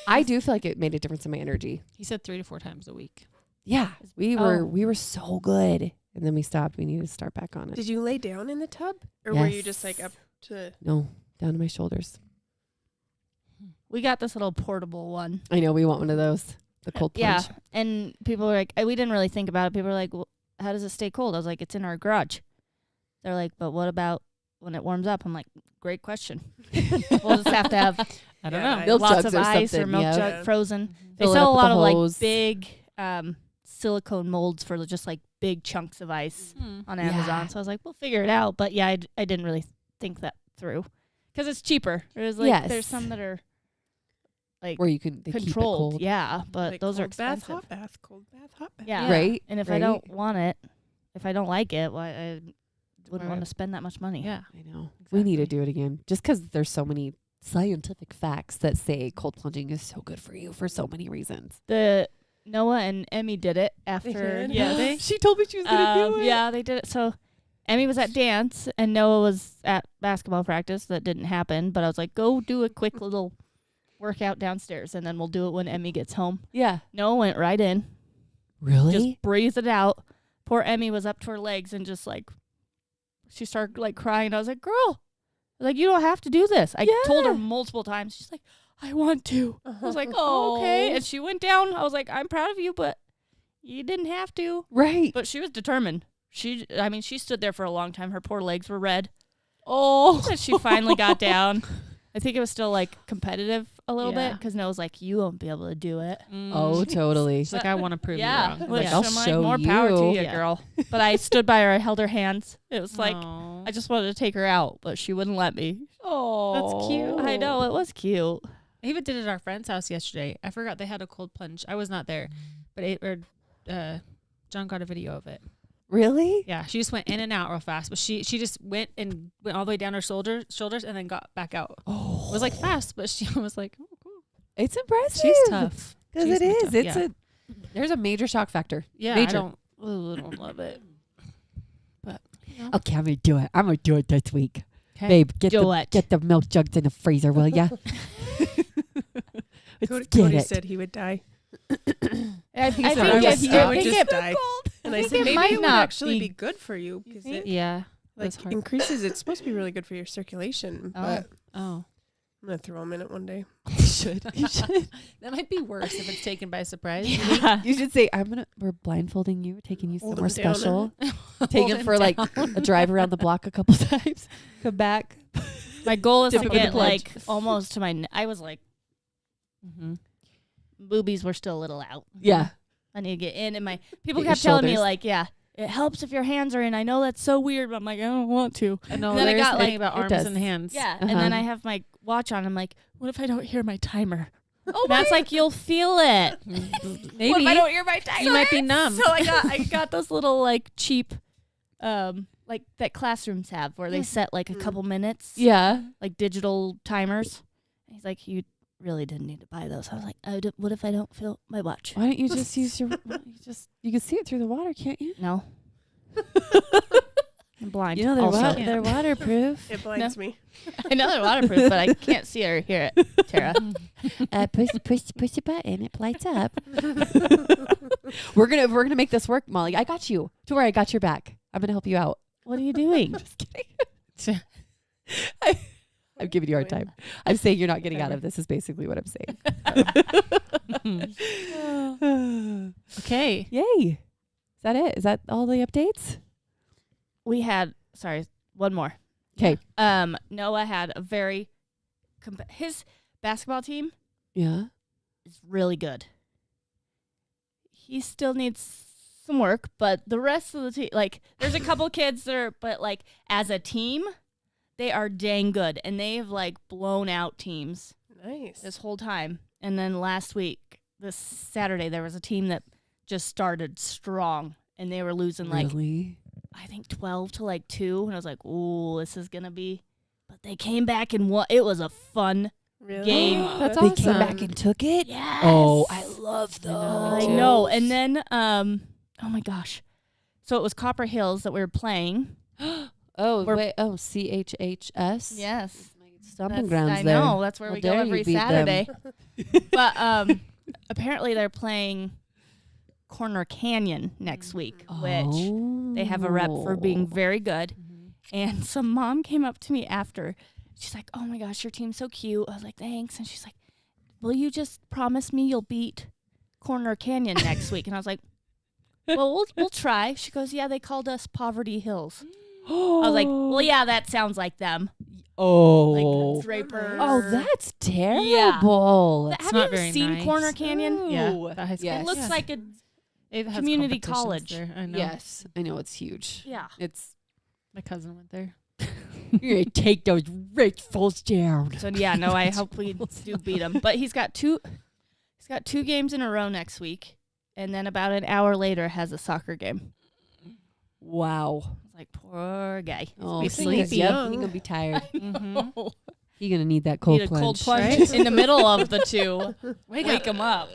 D: I do feel like it made a difference in my energy.
A: He said 3 to 4 times a week.
D: Yeah. We
B: Oh.
D: were so good. And then we stopped. We needed to start back on it.
C: Did you lay down in the tub? Or were you
D: Yes.
C: just like up to...
D: No, down to my shoulders.
B: We got this little portable one.
D: I know we want one of those. The cold plunge.
B: Yeah. And people were like, we didn't really think about it. People were like, well, how does it stay cold? I was like, it's in our garage. They're like, but what about when it warms up? I'm like, great question. We'll just have to have
A: I don't
C: Yeah,
A: know.
C: I-
D: Milk
B: lots
D: jugs
B: of
D: or
B: ice or
D: something,
B: milk
D: yeah.
B: jug frozen. They
D: Fill it
B: sell a
D: up with
B: lot
D: the
B: of like
D: hose.
B: big silicone molds for just like big chunks of ice
A: Hmm.
B: on
D: Yeah.
B: Amazon. So I was like, we'll figure it out. But yeah, I didn't really think that through because it's cheaper. It was like
D: Yes.
B: there's some that are like
D: Where you can they keep it
B: controlled.
D: cold.
B: Yeah, but
C: like
B: those are
C: cold bath,
B: expensive.
C: hot bath, cold bath, hot bath.
B: Yeah.
D: Right.
B: And if
D: right.
B: I don't want it, if I don't like it, why I wouldn't
A: Right.
B: want to spend that much money.
A: Yeah.
D: I know. We need to
A: Exactly.
D: do it again. Just because there's so many scientific facts that say cold plunging is so good for you for so many reasons.
B: The Noah and Emmy did it after.
C: did?
B: Yeah,
D: She told me she was gonna do it.
B: Yeah, they did it. So Emmy was at dance and Noah was at basketball practice. That didn't happen, but I was like, go do a quick little workout downstairs, and then we'll do it when Emmy gets home.
D: Yeah.
B: Noah went right in,
D: Really?
B: just breathed it out. Poor Emmy was up to her legs and just like, she started like crying. I was like, girl, like you don't have to do this. I told her
D: Yeah.
B: multiple times. She's like, I want to. I was like,
C: Oh.
B: okay. And she went down. I was like, I'm proud of you, but you didn't have to.
D: right.
B: But she was determined. She stood there for a long time. Her poor legs were red.
D: Oh.
B: And she finally got down. I think it was still like competitive a little bit
A: Yeah.
B: because Noah's like, you won't be able to do it.
D: Oh, totally.
A: She's like, I want to prove
B: Yeah.
A: you wrong.
B: Which
D: Like, I'll
B: I'm like,
D: show
B: more power to
D: you.
B: you,
A: Yeah.
B: girl. But I stood by her. I held her hands. It was like,
A: Aw.
B: I just wanted to take her out, but she wouldn't let me.
D: Oh,
A: That's cute.
B: I know. It was cute.
A: I even did it at our friend's house yesterday. I forgot they had a cold plunge. I was not there, but John got a video of it.
D: Really?
A: Yeah, she just went in and out real fast, but she just went all the way down her shoulders and then got back out.
D: Oh,
A: It was like fast, but she was like, oh, cool.
D: it's impressive.
A: She's tough.
D: Because
A: She's
D: it is.
A: tough,
D: It's
A: yeah.
D: there's a major shock factor.
A: Yeah,
D: Major.
A: I don't love it. But
D: Okay, I'm gonna do it. I'm gonna do it this week.
A: okay.
D: Babe, get
B: Do
D: the milk jugs in the freezer, will ya? Let's get
C: Cody
D: it.
C: said he would die.
B: I
C: He said,
B: think
C: I
B: if
C: would-
B: you
C: I would
B: think
C: just
B: it,
C: die. And I
B: think
C: said,
B: it
C: maybe
B: might
C: it would
B: not
C: actually
B: be-
C: be good for you because it
A: Yeah,
C: like
A: that's hard.
C: increases. It's supposed to be really good for your circulation.
B: Oh.
C: But
A: Oh,
C: I'm gonna throw him in it one day.
D: You should. You should.
A: that might be worse if it's taken by surprise.
B: Yeah.
D: You should say, we're blindfolding you, taking you
C: Hold
D: somewhere
C: him down.
D: special.
A: Hold
D: Take him
A: him
D: for like
A: down.
D: a drive around the block a couple times. Come back.
B: My goal is
D: Dip
B: to
D: him in the
B: get
D: plunge.
B: like almost to my. I was like,
A: Mhm.
B: boobies were still a little out.
D: Yeah.
B: I need to get in, and my people
D: Get your
B: kept telling me
D: shoulders.
B: like, yeah, it helps if your hands are in. I know that's so weird, but I'm like, I don't want to.
A: I know.
B: And then I
A: There's
B: got,
A: the thing
B: like,
A: about
D: it
A: arms
D: does.
A: and hands.
B: Yeah, and then
D: Uh-huh.
B: I have my watch on. I'm like, what if I don't hear my timer?
D: Oh
B: That's like you'll feel it.
A: Maybe
B: What if I don't hear my timer?
A: you might be numb.
B: So I got those little like cheap, like that classrooms have where they set like a couple minutes.
D: Yeah.
B: Like digital timers. And he's like, you really didn't need to buy those. I was like, what if I don't feel my watch?
D: Why don't you just use your? You can see it through the water, can't you?
B: No. I'm blind.
D: You know they're
B: also.
D: they're waterproof.
C: It blinds me.
B: I know they're waterproof, but I can't see or hear it, Tara.
D: Push a button, it lights up. we're gonna make this work, Molly. I got you. Don't worry, I got your back. I'm gonna help you out.
B: What are you doing?
D: Just kidding. I'm giving you a hard time. I'm saying you're not getting out of this. Is basically what I'm saying.
A: Okay.
D: Yay! Is that it? Is that all the updates?
B: We had, sorry, one more.
D: 'Kay.
B: Noah had a very, his basketball team
D: Yeah.
B: is really good. He still needs some work, but the rest of the team, like, there's a couple kids there, but like as a team, they are dang good, and they have like blown out teams
C: Nice.
B: this whole time. And then last week, this Saturday, there was a team that just started strong, and they were losing like
D: Really?
B: I think 12 to like 2, and I was like, "Ooh, this is gonna be." But they came back and won. It was a fun
C: Really?
B: game.
A: That's
D: They
A: awesome.
D: came back and took it.
B: Yes.
D: Oh, I love those.
B: I know. And then, oh my gosh, so it was Copper Hills that we were playing.
D: Oh,
B: We're-
D: wait. Oh, CHHS.
B: Yes,
D: Stomping
B: That's-
D: grounds
B: I
D: there.
B: know. That's where
D: How
B: we go
D: dare you
B: every
D: beat them.
B: Saturday. But apparently they're playing Corner Canyon next week, which they have a rep for being very good. And some mom came up to me after. She's like, "Oh my gosh, your team's so cute." I was like, "Thanks." And she's like, "Will you just promise me you'll beat Corner Canyon next week?" And I was like, "Well, we'll try." She goes, "Yeah, they called us Poverty Hills." I was like, "Well, yeah, that sounds like them."
D: Oh.
B: Like Draper.
D: Oh, that's terrible.
B: Have
A: not
B: you ever
A: very
B: seen
A: nice.
B: Corner Canyon?
A: Yeah. The high school.
D: Yes.
B: It looks
A: Yeah.
B: like a
A: It has
B: community
A: competitions
B: college.
A: There. I know.
D: Yes, I know it's huge.
B: yeah.
D: It's
A: My cousin went there.
D: you're gonna take those rich fools down.
B: So yeah, no, I hope we do beat him. But he's got two games in a row next week, and then about an hour later has a soccer game.
D: Wow.
B: It's like poor guy.
D: Oh,
C: be sleepy.
D: Yep, he's gonna be tired.
A: Mm-hmm.
D: He's gonna need that cold
B: Need a
D: plunge.
B: cold plunge
A: right?
B: in the middle of the two.
A: Wake
B: Wake him up.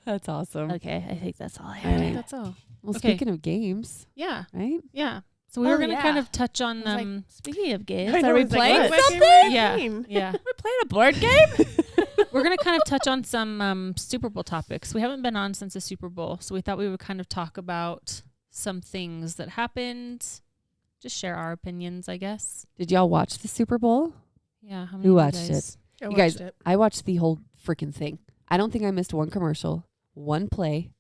D: That's awesome.
B: Okay, I think that's all I
D: All
B: have.
D: right.
A: That's all.
D: Well,
A: Okay.
D: speaking of games,
A: Yeah.
D: right?
A: Yeah. So we
B: Oh,
A: were gonna kind
B: yeah.
A: of touch on
B: I was like, speaking of games,
C: I know,
B: are we
C: it's like,
B: playing
C: what? My
B: something?
C: favorite
A: Yeah.
C: game.
A: Yeah.
B: We're playing a board game?
A: We're going to kind of touch on some Super Bowl topics. We haven't been on since the Super Bowl, so we thought we would kind of talk about some things that happened, just share our opinions, I guess.
D: Did y'all watch the Super Bowl?
A: Yeah. How
D: Who
A: many of you
D: watched
A: guys?
C: I
D: You guys-
C: watched it.
D: I watched the whole freaking thing. I don't think I missed one commercial, one play.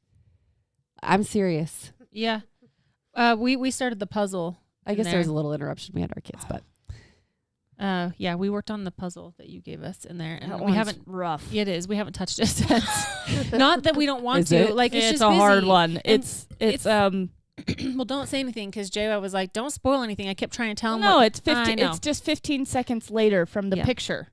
D: I'm serious.
A: Yeah. We started the puzzle.
D: I
A: in
D: guess there was a
A: there.
D: little interruption. We had our kids, but
A: Yeah, we worked on the puzzle that you gave us in there, and
B: That
A: we
B: one's
A: haven't.
B: rough.
A: Yeah, it is. We haven't touched it since. Not that we don't want
D: Is
A: to.
D: it?
A: Like it's
B: It's
A: just
B: a hard
A: busy.
B: one.
A: And
B: It's
A: well, don't say anything because Jay was like, "Don't spoil anything." I kept trying to tell him.
B: no,
A: what-
B: it's 15.
A: I know.
B: It's just 15 seconds later from the
A: Yeah.
B: picture.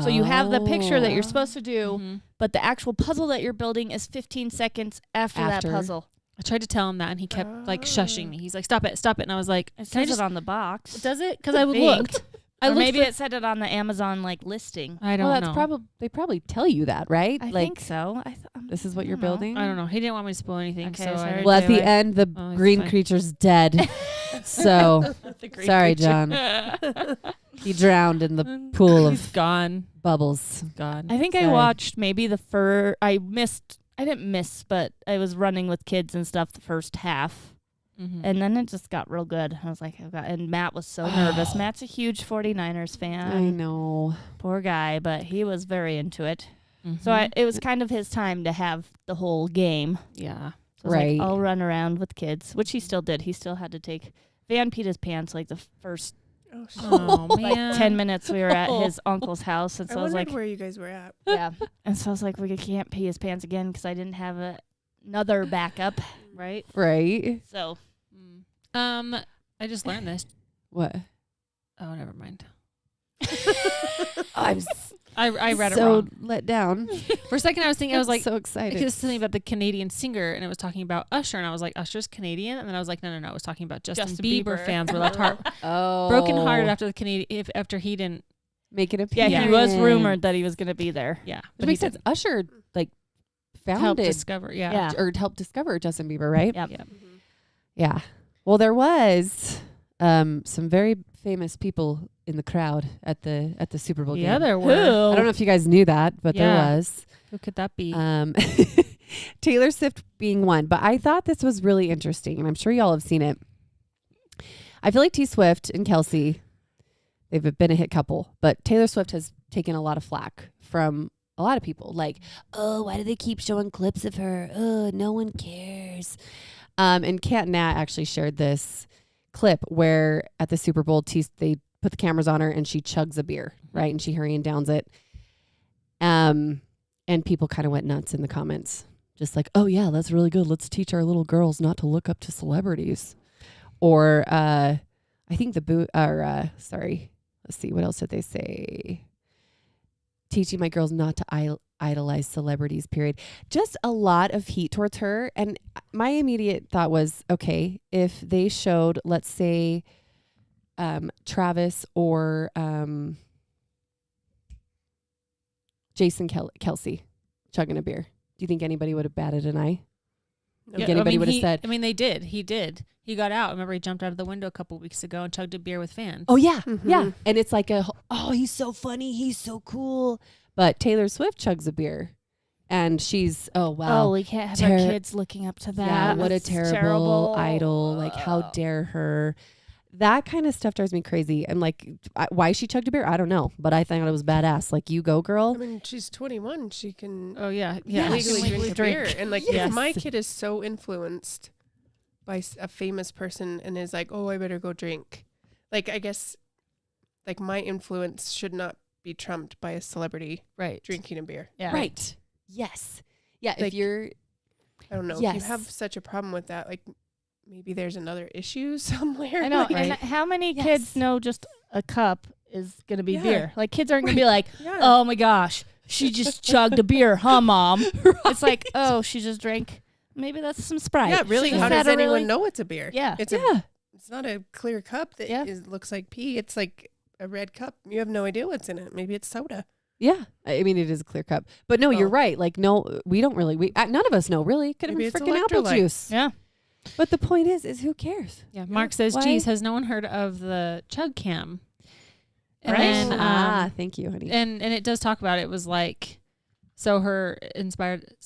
B: So you have the picture that you're supposed to do,
A: Mhm.
B: but the actual puzzle that you're building is 15 seconds after that puzzle.
A: I tried to tell him that, and he kept like shushing me. He's like, "Stop it, stop it!" And I was like,
B: It
A: "Can I
B: says
A: just
B: it on the box.
A: does it?" Because I
B: think.
A: looked. I
B: Or
A: looked
B: maybe
A: for-
B: it said it on the Amazon like listing.
A: I don't
D: Well,
A: know.
D: that's probably they probably tell you that, right?
B: I
D: like
B: think so.
D: this is what you're
B: don't know.
D: building.
A: I don't know. He didn't want me to spoil anything.
B: Okay,
A: so
B: sorry.
A: I didn't-
D: Well, at the
B: Taylor.
D: end, the
A: Oh, it's
D: green
A: fine.
D: creature's dead. So sorry, John. He drowned in the pool
A: He's
D: of
A: gone.
D: bubbles.
A: Gone.
B: I think I
D: Sorry.
B: watched maybe the first. I didn't miss, but I was running with kids and stuff the first half.
A: Mhm.
B: And then it just got real good. I was like, and Matt was so nervous. Matt's a huge 49ers fan.
D: I know.
B: Poor guy, but he was very into it.
A: Mhm.
B: So it was kind of his time to have the whole game.
A: yeah.
B: So I was
D: Right.
B: like, I'll run around with kids, which he still did. He still had to take Van peed his pants like the first
C: Oh, shit.
A: Oh
B: like
A: man.
B: 10 minutes we were at his uncle's house. And
C: I
B: so I was
C: wondered
B: like,
C: where you guys were at.
B: yeah. And so I was like, we can't pee his pants again because I didn't have another backup.
A: Right.
D: Right?
B: So
A: I just learned this.
D: What?
A: Oh, never mind.
D: I'm
A: I read it
D: so
A: wrong.
D: let down.
A: For a second, I was thinking, I was like,
D: so excited.
A: because something about the Canadian singer, and it was talking about Usher, and I was like, Usher's Canadian, and then I was like, no, it was talking about Justin Bieber fans were left broken hearted after the Canadian after he didn't.
D: make it
B: yeah,
D: appear.
B: he was rumored that he was going to be there.
A: Yeah,
D: Which makes sense. Usher like
A: Help
D: founded
A: discover. Yeah.
B: Yeah.
D: or helped discover Justin Bieber, right?
B: Yep.
A: Yeah.
D: Yeah. Well, there was some very famous people in the crowd at the Super Bowl
A: Yeah,
D: game.
A: there were.
D: I don't know if you guys knew that, but
A: Yeah.
D: there was.
A: Who could that be?
D: Taylor Swift being one. But I thought this was really interesting, and I'm sure y'all have seen it. I feel like T Swift and Kelsey, they've been a hit couple, but Taylor Swift has taken a lot of flack from a lot of people. Like, oh, why do they keep showing clips of her? Oh, no one cares. And Kat Nat actually shared this clip where at the Super Bowl, they put the cameras on her and she chugs a beer, right? And she hurrying downs it. And people kind of went nuts in the comments. Just like, oh yeah, that's really good. Let's teach our little girls not to look up to celebrities. Or I think sorry, let's see, what else did they say? Teaching my girls not to idolize celebrities, period. Just a lot of heat towards her. And my immediate thought was, okay, if they showed, let's say, Travis or Jason Kelsey chugging a beer, do you think anybody would have batted an eye? Think anybody would have said?
A: I mean, they did. He did. He got out. Remember, he jumped out of the window a couple weeks ago and chugged a beer with fans.
D: Oh yeah,
C: Mhm.
D: yeah. And it's like oh, he's so funny, he's so cool. But Taylor Swift chugs a beer, and she's
B: Oh, we can't have our kids looking up to that.
D: yeah, what a
B: That's
D: terrible idol. Like, how dare her? That kind of stuff drives me crazy. And like, why she chugged a beer, I don't know. But I thought it was badass. Like, you go, girl.
C: I mean, she's 21. She can
A: Oh yeah.
D: Yeah,
C: legally
D: she
C: drink a
A: drink.
C: beer. And like,
A: Yes.
C: if my kid is so influenced by a famous person and is like, oh, I better go drink. Like, I guess, like my influence should not be trumped by a celebrity
A: Right.
C: drinking a beer.
B: Yeah.
D: Right. Yes. Yeah. If
C: Like,
D: you're,
C: I don't know. If
D: Yes.
C: you have such a problem with that, like maybe there's another issue somewhere.
B: I know.
C: Like,
B: And
A: Right.
B: how many
D: Yes.
B: kids know just a cup is going to be
C: Yeah.
B: beer? Like, kids aren't going to be like,
C: yeah.
B: oh my gosh, she just chugged a beer, huh, Mom? It's like, oh, she just drank. Maybe that's some Sprite.
C: Yeah, really.
B: She just
C: How does
B: had a
C: anyone
B: really-
C: know it's a beer?
B: Yeah.
C: It's
D: yeah.
C: it's not a clear cup that
B: Yeah.
C: looks like pee. It's like a red cup. You have no idea what's in it. Maybe it's soda.
D: Yeah. I mean, it is a clear cup. But no, you're
C: Oh.
D: right. Like, no, we don't really, none of us know, really. Could have
C: Maybe
D: been
C: it's
D: freaking apple
C: electrolyte.
D: juice.
B: Yeah.
D: But the point is who cares?
A: Yeah. Mark says,
D: Why?
A: "Geez, has no one heard of the chug cam?" And
B: Right.
A: then,
D: Thank you, honey.
A: and it does talk about it was like, so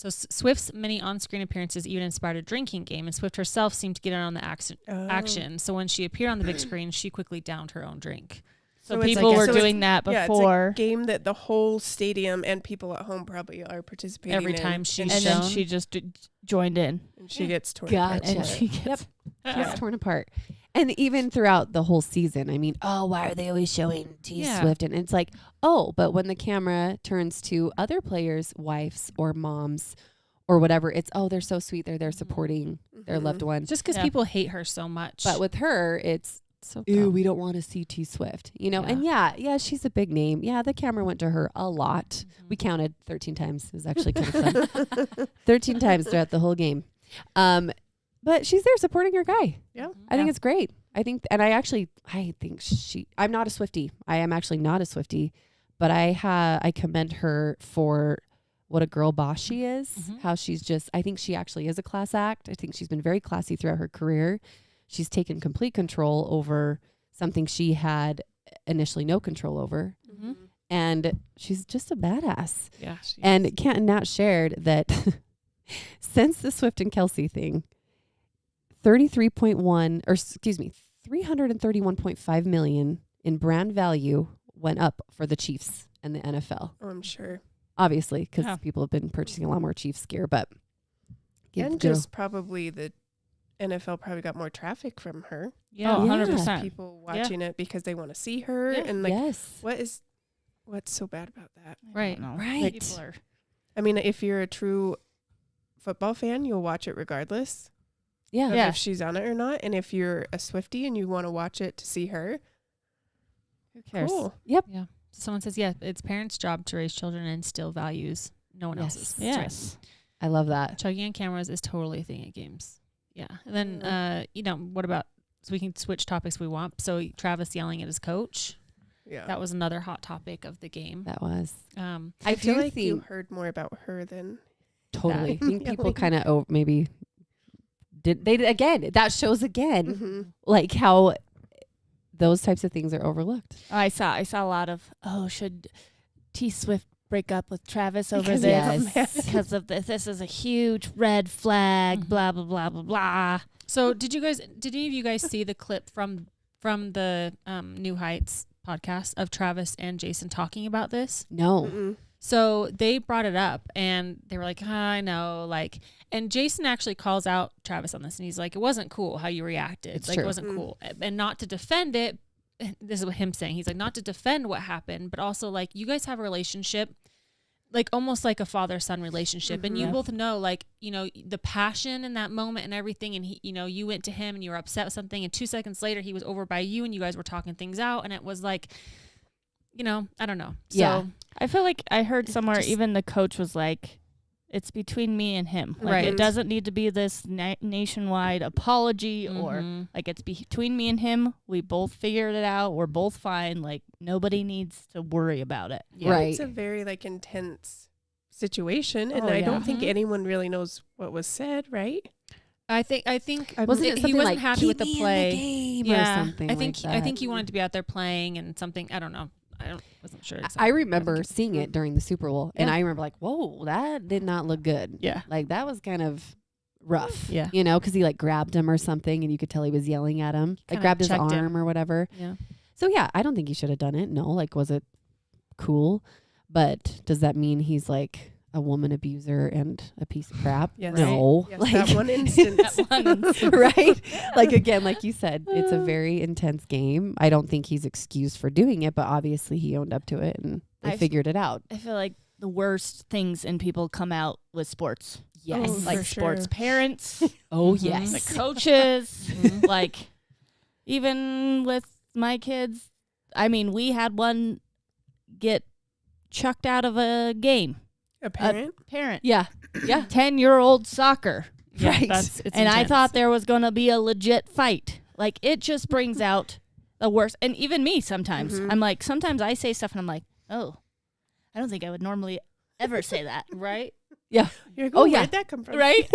A: Swift's many on-screen appearances even inspired a drinking game, and Swift herself seemed to get in on the
C: Oh.
A: action. So when she appeared on the big screen, she quickly downed her own drink.
B: So,
C: it's
B: people
C: like a-
B: were
C: so it's-
B: doing that
C: Yeah,
B: before.
C: it's a game that the whole stadium and people at home probably are participating
A: Every
C: in,
A: time she's
C: and
B: and
C: then
B: then
A: shown.
B: she just joined in.
C: she gets torn
D: Gotcha.
C: apart.
B: And she gets.
D: Yep.
C: Yeah.
D: It's torn apart. And even throughout the whole season, I mean, oh, why are they always showing T
A: Yeah.
D: Swift? And it's like, oh, but when the camera turns to other players' wives or moms or whatever, it's, oh, they're so sweet. They're there supporting their
C: Mhm.
D: loved one.
A: Just because
B: Yeah.
A: people hate her so much.
D: But with her, it's,
A: So
D: ew,
A: dumb.
D: we don't want to see T Swift, you know?
A: Yeah.
D: And yeah, she's a big name. Yeah, the camera went to her a lot. We counted 13 times. It was actually kind of fun. 13 times throughout the whole game. But she's there supporting her guy.
C: Yeah.
D: I think it's great. I think I'm not a Swiftie. I am actually not a Swiftie, but I commend her for what a girl boss she is, how she's I think she actually is a class act. I think she's been very classy throughout her career. She's taken complete control over something she had initially no control over.
A: Mm-hmm.
D: And she's just a badass.
A: Yeah.
D: And Kent and Nat shared that since the Swift and Kelsey thing, 331.5 million in brand value went up for the Chiefs and the NFL.
C: Oh, I'm sure.
D: Obviously, because people have been purchasing a lot more Chiefs gear, but
C: And just probably the NFL probably got more traffic from her.
A: Yeah.
B: 100%.
C: People watching it because they want to see her.
A: Yeah.
C: And like,
D: yes.
C: what's so bad about that?
A: Right.
D: Right.
B: People are,
C: I mean, if you're a true football fan, you'll watch it regardless
D: Yeah.
C: of
B: Yeah.
C: if she's on it or not. And if you're a Swiftie and you want to watch it to see her,
B: who cares?
C: cool.
A: Someone says, yeah, it's parents' job to raise children and instill values. No one else's. That's right.
B: Yes.
D: I love that.
A: Chugging on cameras is totally a thing at games. Yeah. And then, what about, so we can switch topics if we want. So Travis yelling at his coach.
C: Yeah.
A: That was another hot topic of the game.
D: That was.
C: I feel like you
D: think
C: heard more about her than
D: totally. I think people
C: Yelling.
D: kind of maybe did again. That shows again
C: Mhm.
D: like how those types of things are overlooked.
B: I saw a lot of, should T Swift break up with Travis over
C: Because
B: this?
D: yes.
B: Because of this. This is a huge red flag, blah, blah, blah, blah, blah.
A: So did any of you guys see the clip from the New Heights podcast of Travis and Jason talking about this?
D: No.
C: Mm-mm.
A: So they brought it up and they were like, I know, like, and Jason actually calls out Travis on this and he's like, it wasn't cool how you reacted.
D: It's
A: like,
D: true.
A: it wasn't cool. And not to defend it. This is what him saying. He's like, not to defend what happened, but also like, you guys have a relationship, like almost like a father-son relationship. And you both know, like, the passion in that moment and everything. And he, you went to him and you were upset with something. And 2 seconds later, he was over by you and you guys were talking things out. And it was like, I don't know. So
D: Yeah.
B: I feel like I heard somewhere
A: just-
B: even the coach was like, it's between me and him. Like,
A: Right.
B: It doesn't need to be this nationwide apology or
A: Mhm.
B: like it's between me and him. We both figured it out. We're both fine. Like nobody needs to worry about it.
A: Yeah.
D: Right.
C: It's a very intense situation, and
B: Oh,
C: I
B: yeah.
C: don't think
A: Mhm.
C: anyone really knows what was said, right?
A: I think
D: Wasn't it
A: he
D: something
A: wasn't
D: like,
A: happy
D: "Keep
A: with the
D: me in
A: play.
D: game,"
A: Yeah,
D: or something
A: I think
D: like
A: I
D: that.
A: think he wanted to be out there playing and something. I don't know. Wasn't sure.
D: I
A: Exactly.
D: remember seeing it during the Super Bowl, and
A: Yeah.
D: I remember like, whoa, that did not look good.
A: Yeah.
D: Like that was kind of rough.
A: Yeah.
D: Because he like grabbed him or something, and you could tell he was yelling at him, like
A: Kinda
D: grabbed his
A: checked
D: arm
A: him.
D: or whatever.
A: Yeah.
D: So yeah, I don't think he should have done it. No, like was it cool? But does that mean he's like a woman abuser and a piece of crap?
C: Yes.
D: No.
C: Yes,
D: Like
C: that one instance.
D: right? Like again, like you said, it's a very intense game. I don't think he's excused for doing it, but obviously he owned up to it and they
B: I
D: figured it out.
B: I feel like the worst things in people come out with sports.
C: Yes. Oh,
B: Like
C: for
B: sports
C: sure.
B: parents,
D: Oh
A: Mhm.
D: yes.
B: like coaches,
A: Mhm.
B: like even with my kids. I mean, we had one get chucked out of a game.
C: A parent?
B: Parent.
D: Yeah. Yeah.
B: 10-year-old soccer.
A: Yeah,
D: Right.
A: it's
B: And I
A: intense.
B: thought there was going to be a legit fight. Like, it just brings out the worst. And even me sometimes.
C: Mhm.
B: I'm like, sometimes I say stuff and I'm like, oh, I don't think I would normally ever say that.
A: right.
C: You're like,
D: Oh, yeah.
C: where'd that come from?
B: Right?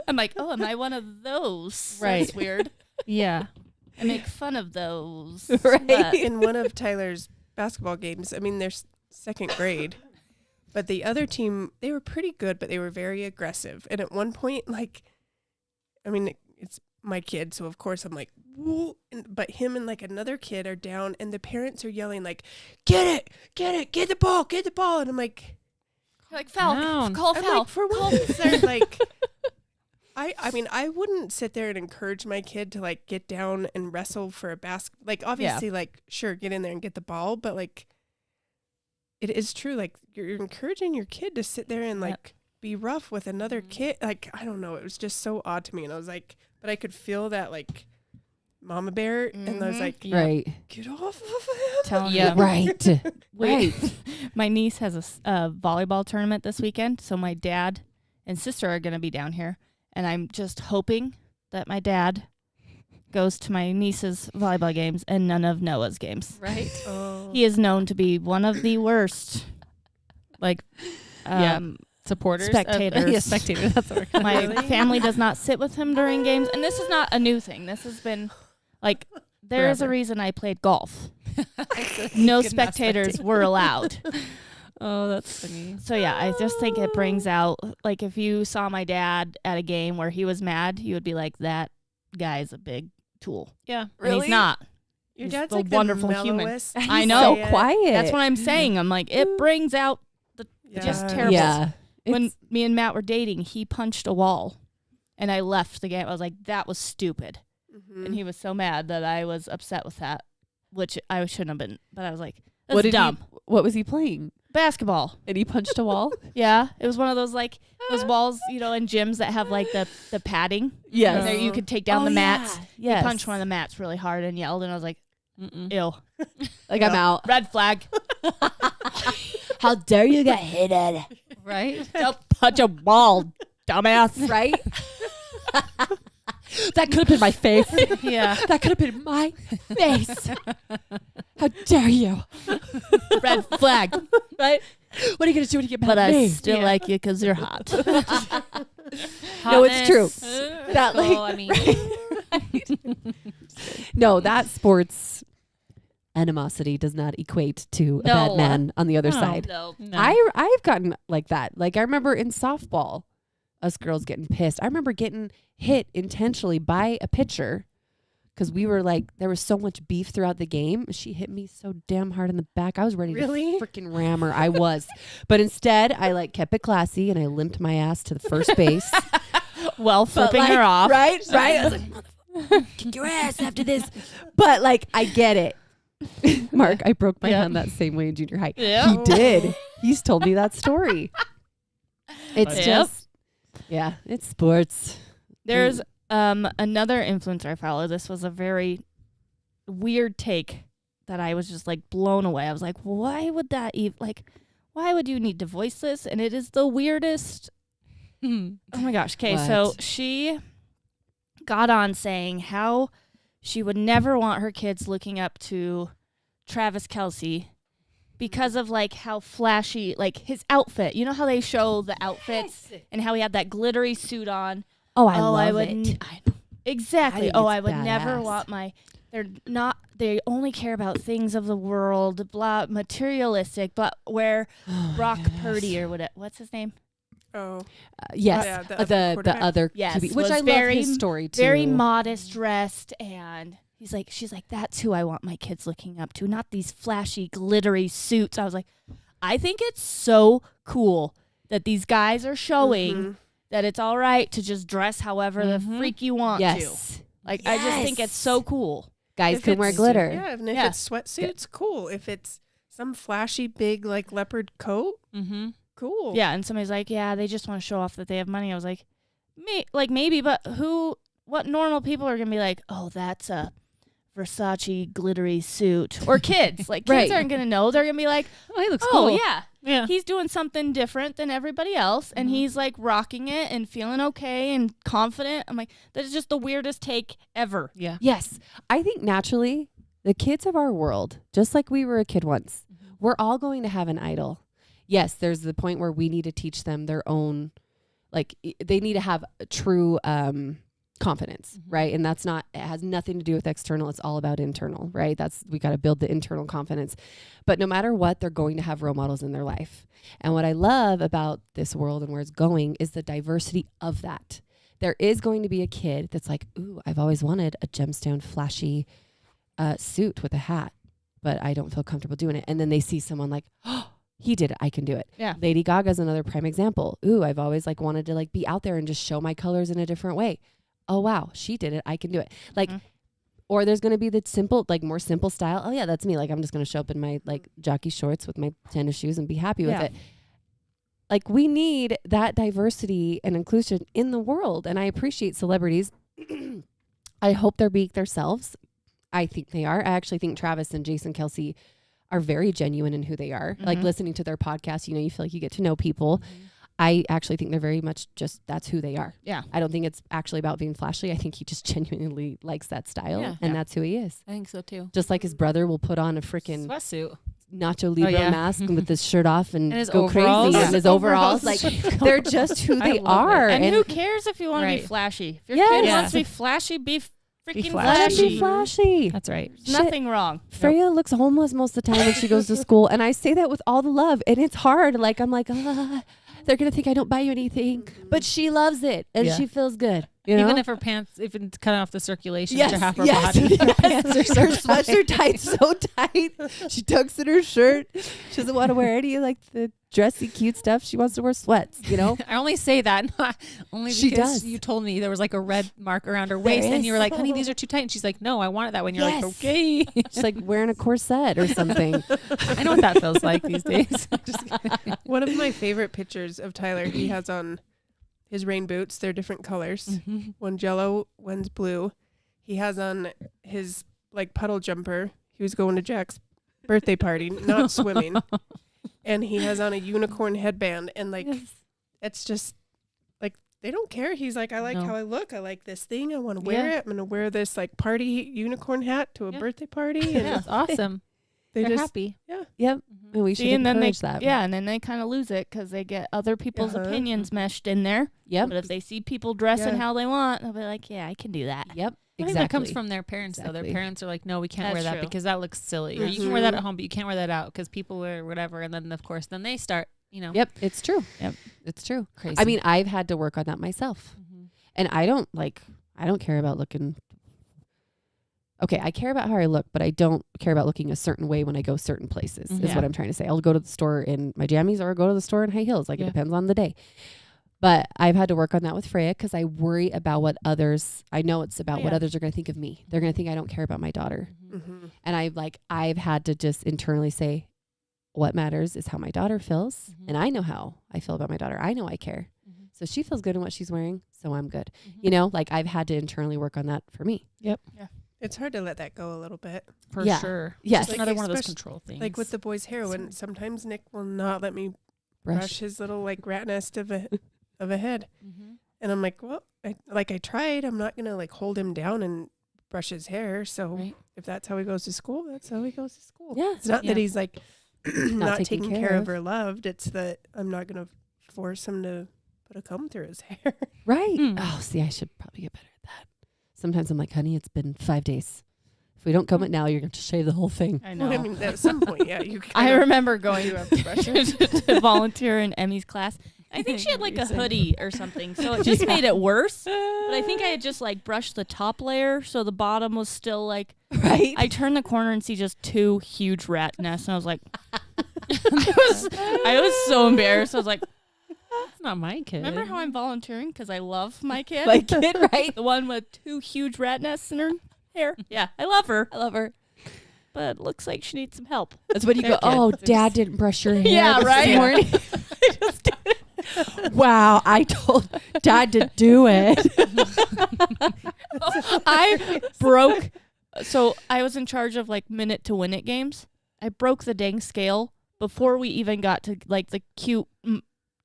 B: I'm like, oh, am I one of those?
A: Right.
B: That's weird.
A: Yeah.
B: I make fun of those.
D: Right.
B: But-
C: In one of Tyler's basketball games, I mean, they're second grade, but the other team, they were pretty good, but they were very aggressive. And at one point, like, I mean, it's my kid, so of course I'm like, whoa. But him and like another kid are down, and the parents are yelling like, get the ball. And I'm like,
B: like, foul.
A: Down.
B: Call
C: I'm
B: foul.
C: like, for what? They're like, I mean, I wouldn't sit there and encourage my kid to like get down and wrestle for a basket. Like, obviously, like, sure, get in there and get the ball, but like, it is true. Like, you're encouraging your kid to sit there and like be rough with another kid. Like, I don't know. It was just so odd to me. And I was like, but I could feel that like mama bear, and I was like,
A: Yeah.
D: Right.
C: get off of him.
B: Telling
A: Yeah.
B: you.
D: Right.
B: Wait. My niece has a volleyball tournament this weekend, so my dad and sister are going to be down here, and I'm just hoping that my dad goes to my niece's volleyball games and none of Noah's games.
A: Right.
C: Oh.
B: He is known to be one of the worst, like,
A: Yeah. Supporters.
B: spectators.
A: Spectators. That's what we're
B: My
C: Really?
B: family does not sit with him during games, and this is not a new thing. This has been, like, there is a
A: Forever.
B: reason I played golf. No spectators were allowed.
A: Oh, that's funny.
B: So yeah, I just think it brings out, like, if you saw my dad at a game where he was mad, you would be like, that guy's a big tool.
A: Yeah.
B: And
C: Really?
B: he's not.
C: Your
B: He's
C: dad's
B: the
C: like
B: wonderful
C: the
B: human.
C: mellowest.
B: I know.
D: So quiet.
B: That's what I'm saying. I'm like, it brings out just terrible.
D: Yeah.
B: when
D: It's-
B: me and Matt were dating, he punched a wall, and I left the game. I was like, that was stupid.
C: Mhm.
B: And he was so mad that I was upset with that, which I shouldn't have been. But I was like, that's
D: what did
B: dumb.
D: what was he playing?
B: Basketball.
D: And he punched a wall?
B: Yeah. It was one of those, like, those walls, you know, in gyms that have, like, the padding.
D: Yes.
B: And there you could take down
D: Oh,
B: the mats.
D: yeah.
B: He punched one of the mats really hard and yelled, and I was like,
A: Mm-mm.
B: ew.
D: Like, I'm out.
B: Red flag.
D: How dare you get hit at?
A: Right.
B: Don't punch a wall, dumbass.
D: Right? That could have been my face.
B: Yeah.
D: That could have been my face. How dare you?
B: Red flag. Right?
D: What are you going to do when you get mad
B: But
D: at
B: I
D: me?
B: still like you because you're hot.
D: No, it's true.
A: Hotness.
D: That, like,
A: Well, I mean,
D: No, that sports animosity does not equate to a
B: No.
D: bad man on the other
B: No.
D: side.
B: No.
A: no.
D: I've gotten like that. Like, I remember in softball, us girls getting pissed. I remember getting hit intentionally by a pitcher because we were like, there was so much beef throughout the game. She hit me so damn hard in the back. I was ready
C: Really?
D: to freaking ram her. I was. But instead, I like kept it classy and I limped my ass to the first base.
B: Well, flipping
D: like,
B: her off.
D: Right? Right? I was like, motherfucker, kick your ass after this. But like, I get it. Mark, I broke my
B: Yeah.
D: hand that same way in junior high.
B: Yeah.
D: He did. He's told me that story. It's
B: Yep.
D: just, yeah, it's sports.
B: There's another influencer I follow. This was a very weird take that I was just like blown away. I was like, why would that even, like, why would you need to voice this? And it is the weirdest. Oh my gosh. Okay, so
D: What?
B: she got on saying how she would never want her kids looking up to Travis Kelce because of like how flashy, like his outfit. You know how they show the outfits and how he had that glittery suit on.
D: Oh, I
B: Oh, I
D: love
B: would
D: it.
B: Exactly.
D: think
B: Oh,
D: it's
B: I would never
D: badass.
B: want my. They're not. They only care about things of the world, blah, materialistic. But where Brock Purdy or what's his name?
C: Oh,
D: Yes,
C: yeah, the
D: the
C: other quarterback.
D: other
B: Yes,
D: QB, which
B: was
D: I love
B: very-
D: his story too.
B: Very modest dressed, and she's like, that's who I want my kids looking up to, not these flashy, glittery suits. I was like, I think it's so cool that these guys are showing
C: Mhm.
B: that it's all right to just dress however the
A: Mhm.
B: freak you want to.
D: Yes,
B: Like, I just think it's so cool.
D: guys
C: If
D: can wear
C: it's-
D: glitter.
C: Yeah, and if
B: Yeah.
C: it's sweatsuits, cool. If it's some flashy big like leopard coat,
A: Mm-hmm.
C: cool.
B: Yeah, and somebody's like, yeah, they just want to show off that they have money. I was like, maybe, but what normal people are going to be like, oh, that's a Versace glittery suit. Or kids. Like, kids
D: Right.
B: aren't going to know. They're going to be like,
A: Oh, he looks
B: oh,
A: cool.
B: yeah,
A: Yeah.
B: he's doing something different than everybody else. And
A: Mhm.
B: he's like rocking it and feeling okay and confident. I'm like, that is just the weirdest take ever.
A: Yeah.
D: Yes, I think naturally the kids of our world, just like we were a kid once, we're all going to have an idol. Yes, there's the point where we need to teach them their own, like they need to have a true confidence,
A: Mhm.
D: right? And that's not, it has nothing to do with external. It's all about internal, right? We got to build the internal confidence. But no matter what, they're going to have role models in their life. And what I love about this world and where it's going is the diversity of that. There is going to be a kid that's like, ooh, I've always wanted a gemstone flashy suit with a hat, but I don't feel comfortable doing it. And then they see someone like, oh, he did it, I can do it.
B: Yeah.
D: Lady Gaga's another prime example. Ooh, I've always like wanted to like be out there and just show my colors in a different way. Oh wow, she did it, I can do it. Like,
B: Mhm.
D: or there's gonna be the simple, like more simple style. Oh yeah, that's me. Like I'm just gonna show up in my like jockey shorts with my tennis shoes and be happy with
B: Yeah.
D: it. Like we need that diversity and inclusion in the world. And I appreciate celebrities I hope they're being themselves. I think they are. I actually think Travis and Jason Kelsey are very genuine in who they are. Like listening to their podcast, you feel like you get to know people. I actually think they're very much just, that's who they are.
A: Yeah.
D: I don't think it's actually about being flashy. I think he just genuinely likes that style and that's who he is.
A: I think so too.
D: Just like his brother will put on a freaking
A: sweatsuit.
D: Nacho Libre mask with his shirt off and
A: his
D: go
A: overalls.
D: crazy and his overalls. Like they're just who they are.
B: And who cares if you want to be flashy? If your kid wants to be flashy, be freaking
A: flashy.
D: Be flashy.
A: That's right.
B: There's nothing wrong.
D: Freya looks homeless most of the time when she goes to school. And I say that with all the love. And it's hard. Like, I'm like, they're going to think I don't buy you anything. But she loves it. And she feels good.
A: Even if her pants, if it's cutting off the circulation to half her body.
D: Her sweats are tight, so tight. She tucks in her shirt. She doesn't want to wear any like the dressy, cute stuff. She wants to wear sweats,
A: I only say that only
D: she
A: because
D: does.
A: you told me there was like a red mark around her waist and you were like, honey, these are too tight. And she's like, no, I want it that way. And you're like, okay.
D: She's like wearing a corset or something.
A: I know what that feels like these days. Just kidding.
C: One of my favorite pictures of Tyler, he has on his rain boots. They're different colors. One yellow, one's blue. He has on his like puddle jumper. He was going to Jack's birthday party, not swimming. And he has on a unicorn headband. And like, it's just like, they don't care. He's like, I like how I look. I like this thing. I want to wear it. I'm going to wear this like party unicorn hat to a birthday party. And
A: it's awesome. They're just happy.
C: Yeah.
D: Yep. And we should encourage that.
B: Yeah, and then they kind of lose it because they get other people's opinions meshed in there.
D: Yep.
B: But if they see people dressing how they want, they'll be like, yeah, I can do that.
D: Yep.
A: I think that comes from their parents, though. Their parents are like, no, we can't wear that because that looks silly. Or you can wear that at home, but you can't wear that out because people wear whatever. And then, of course, then they start,
D: Yep. It's true. Yep. It's true.
A: Crazy.
D: I mean, I've had to work on that myself. And I don't care about looking. Okay, I care about how I look, but I don't care about looking a certain way when I go certain places, is what I'm trying to say. I'll go to the store in my jammies or go to the store in high heels. Like, it depends on the day. But I've had to work on that with Freya because I worry about what others, I know it's about what others are going to think of me. They're going to think I don't care about my daughter. And I've had to just internally say, what matters is how my daughter feels. And I know how I feel about my daughter. I know I care. So she feels good in what she's wearing, so I'm good. Like I've had to internally work on that for me.
A: Yep.
C: Yeah. It's hard to let that go a little bit.
A: For sure.
D: Yes.
A: Just another one of those control things.
C: Like with the boys' hair, when sometimes Nick will not let me brush his little like rat nest of a head. And I'm like, well, I tried. I'm not going to like hold him down and brush his hair. So if that's how he goes to school, that's how he goes to school.
D: Yeah.
C: It's not that he's like not taken care of or loved. It's that I'm not going to force him to put a comb through his hair.
D: Right. Oh, see, I should probably get better at that. Sometimes I'm like, honey, it's been 5 days. If we don't comb it now, you're going to shave the whole thing.
B: I know.
C: Well, I mean, at some point, you
B: I remember going to volunteer in Emmy's class. I think she had like a hoodie or something, so it just made it worse. But I think I had just like brushed the top layer, so the bottom was still like.
D: Right.
B: I turned the corner and see just 2 huge rat nests, and I was like, I was so embarrassed. I was like,
A: that's not my kid.
B: remember how I'm volunteering because I love my kid?
D: My kid, right?
B: The one with 2 huge rat nests in her hair. Yeah, I love her.
D: I love her.
B: But it looks like she needs some help.
D: That's when you go, oh, Dad didn't brush your hair this
B: right?
D: morning. Wow, I told Dad to do it.
B: I broke. So I was in charge of like minute to win it games. I broke the dang scale before we even got to like the cute,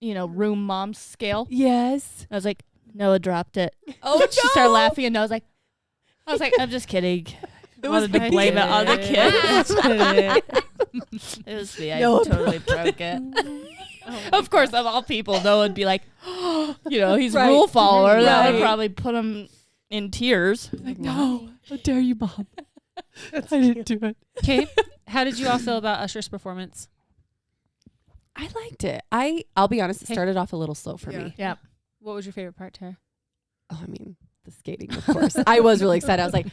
B: room mom scale.
D: Yes.
B: I was like, Noah dropped it.
D: Oh,
B: She started laughing, and I was like, I'm just kidding. I wanted to blame it on the kid. It was me. I totally broke it. Of course, of all people, Noah would be like, he's a rule follower. That would probably put him in tears.
D: Like, no, how dare you, Mom? I didn't do it.
A: Okay. How did you all feel about Usher's performance?
D: I liked it. I'll be honest, it started off a little slow for me.
B: Yeah.
A: What was your favorite part, Tara?
D: Oh, I mean, the skating, of course. I was really excited. I was like,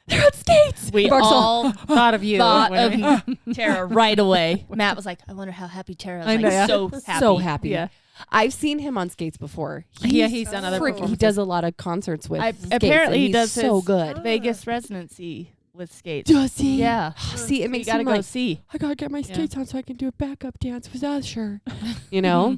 D: they're on skates.
B: We all
A: thought of you.
B: Thought of Tara right away. Matt was like, I wonder how happy Tara is. I know, so happy.
D: So happy.
B: Yeah.
D: I've seen him on skates before.
A: He's done other performances.
D: He does a lot of concerts with skates.
B: Apparently, he does
D: so
B: his
D: good.
B: Vegas residency with skates.
D: Does he?
B: Yeah.
D: See, it
B: You
D: makes
B: gotta
D: me
B: go
D: like,
B: see.
D: I gotta get my
A: Yeah.
D: skates on so I can do a backup dance with Usher. You know?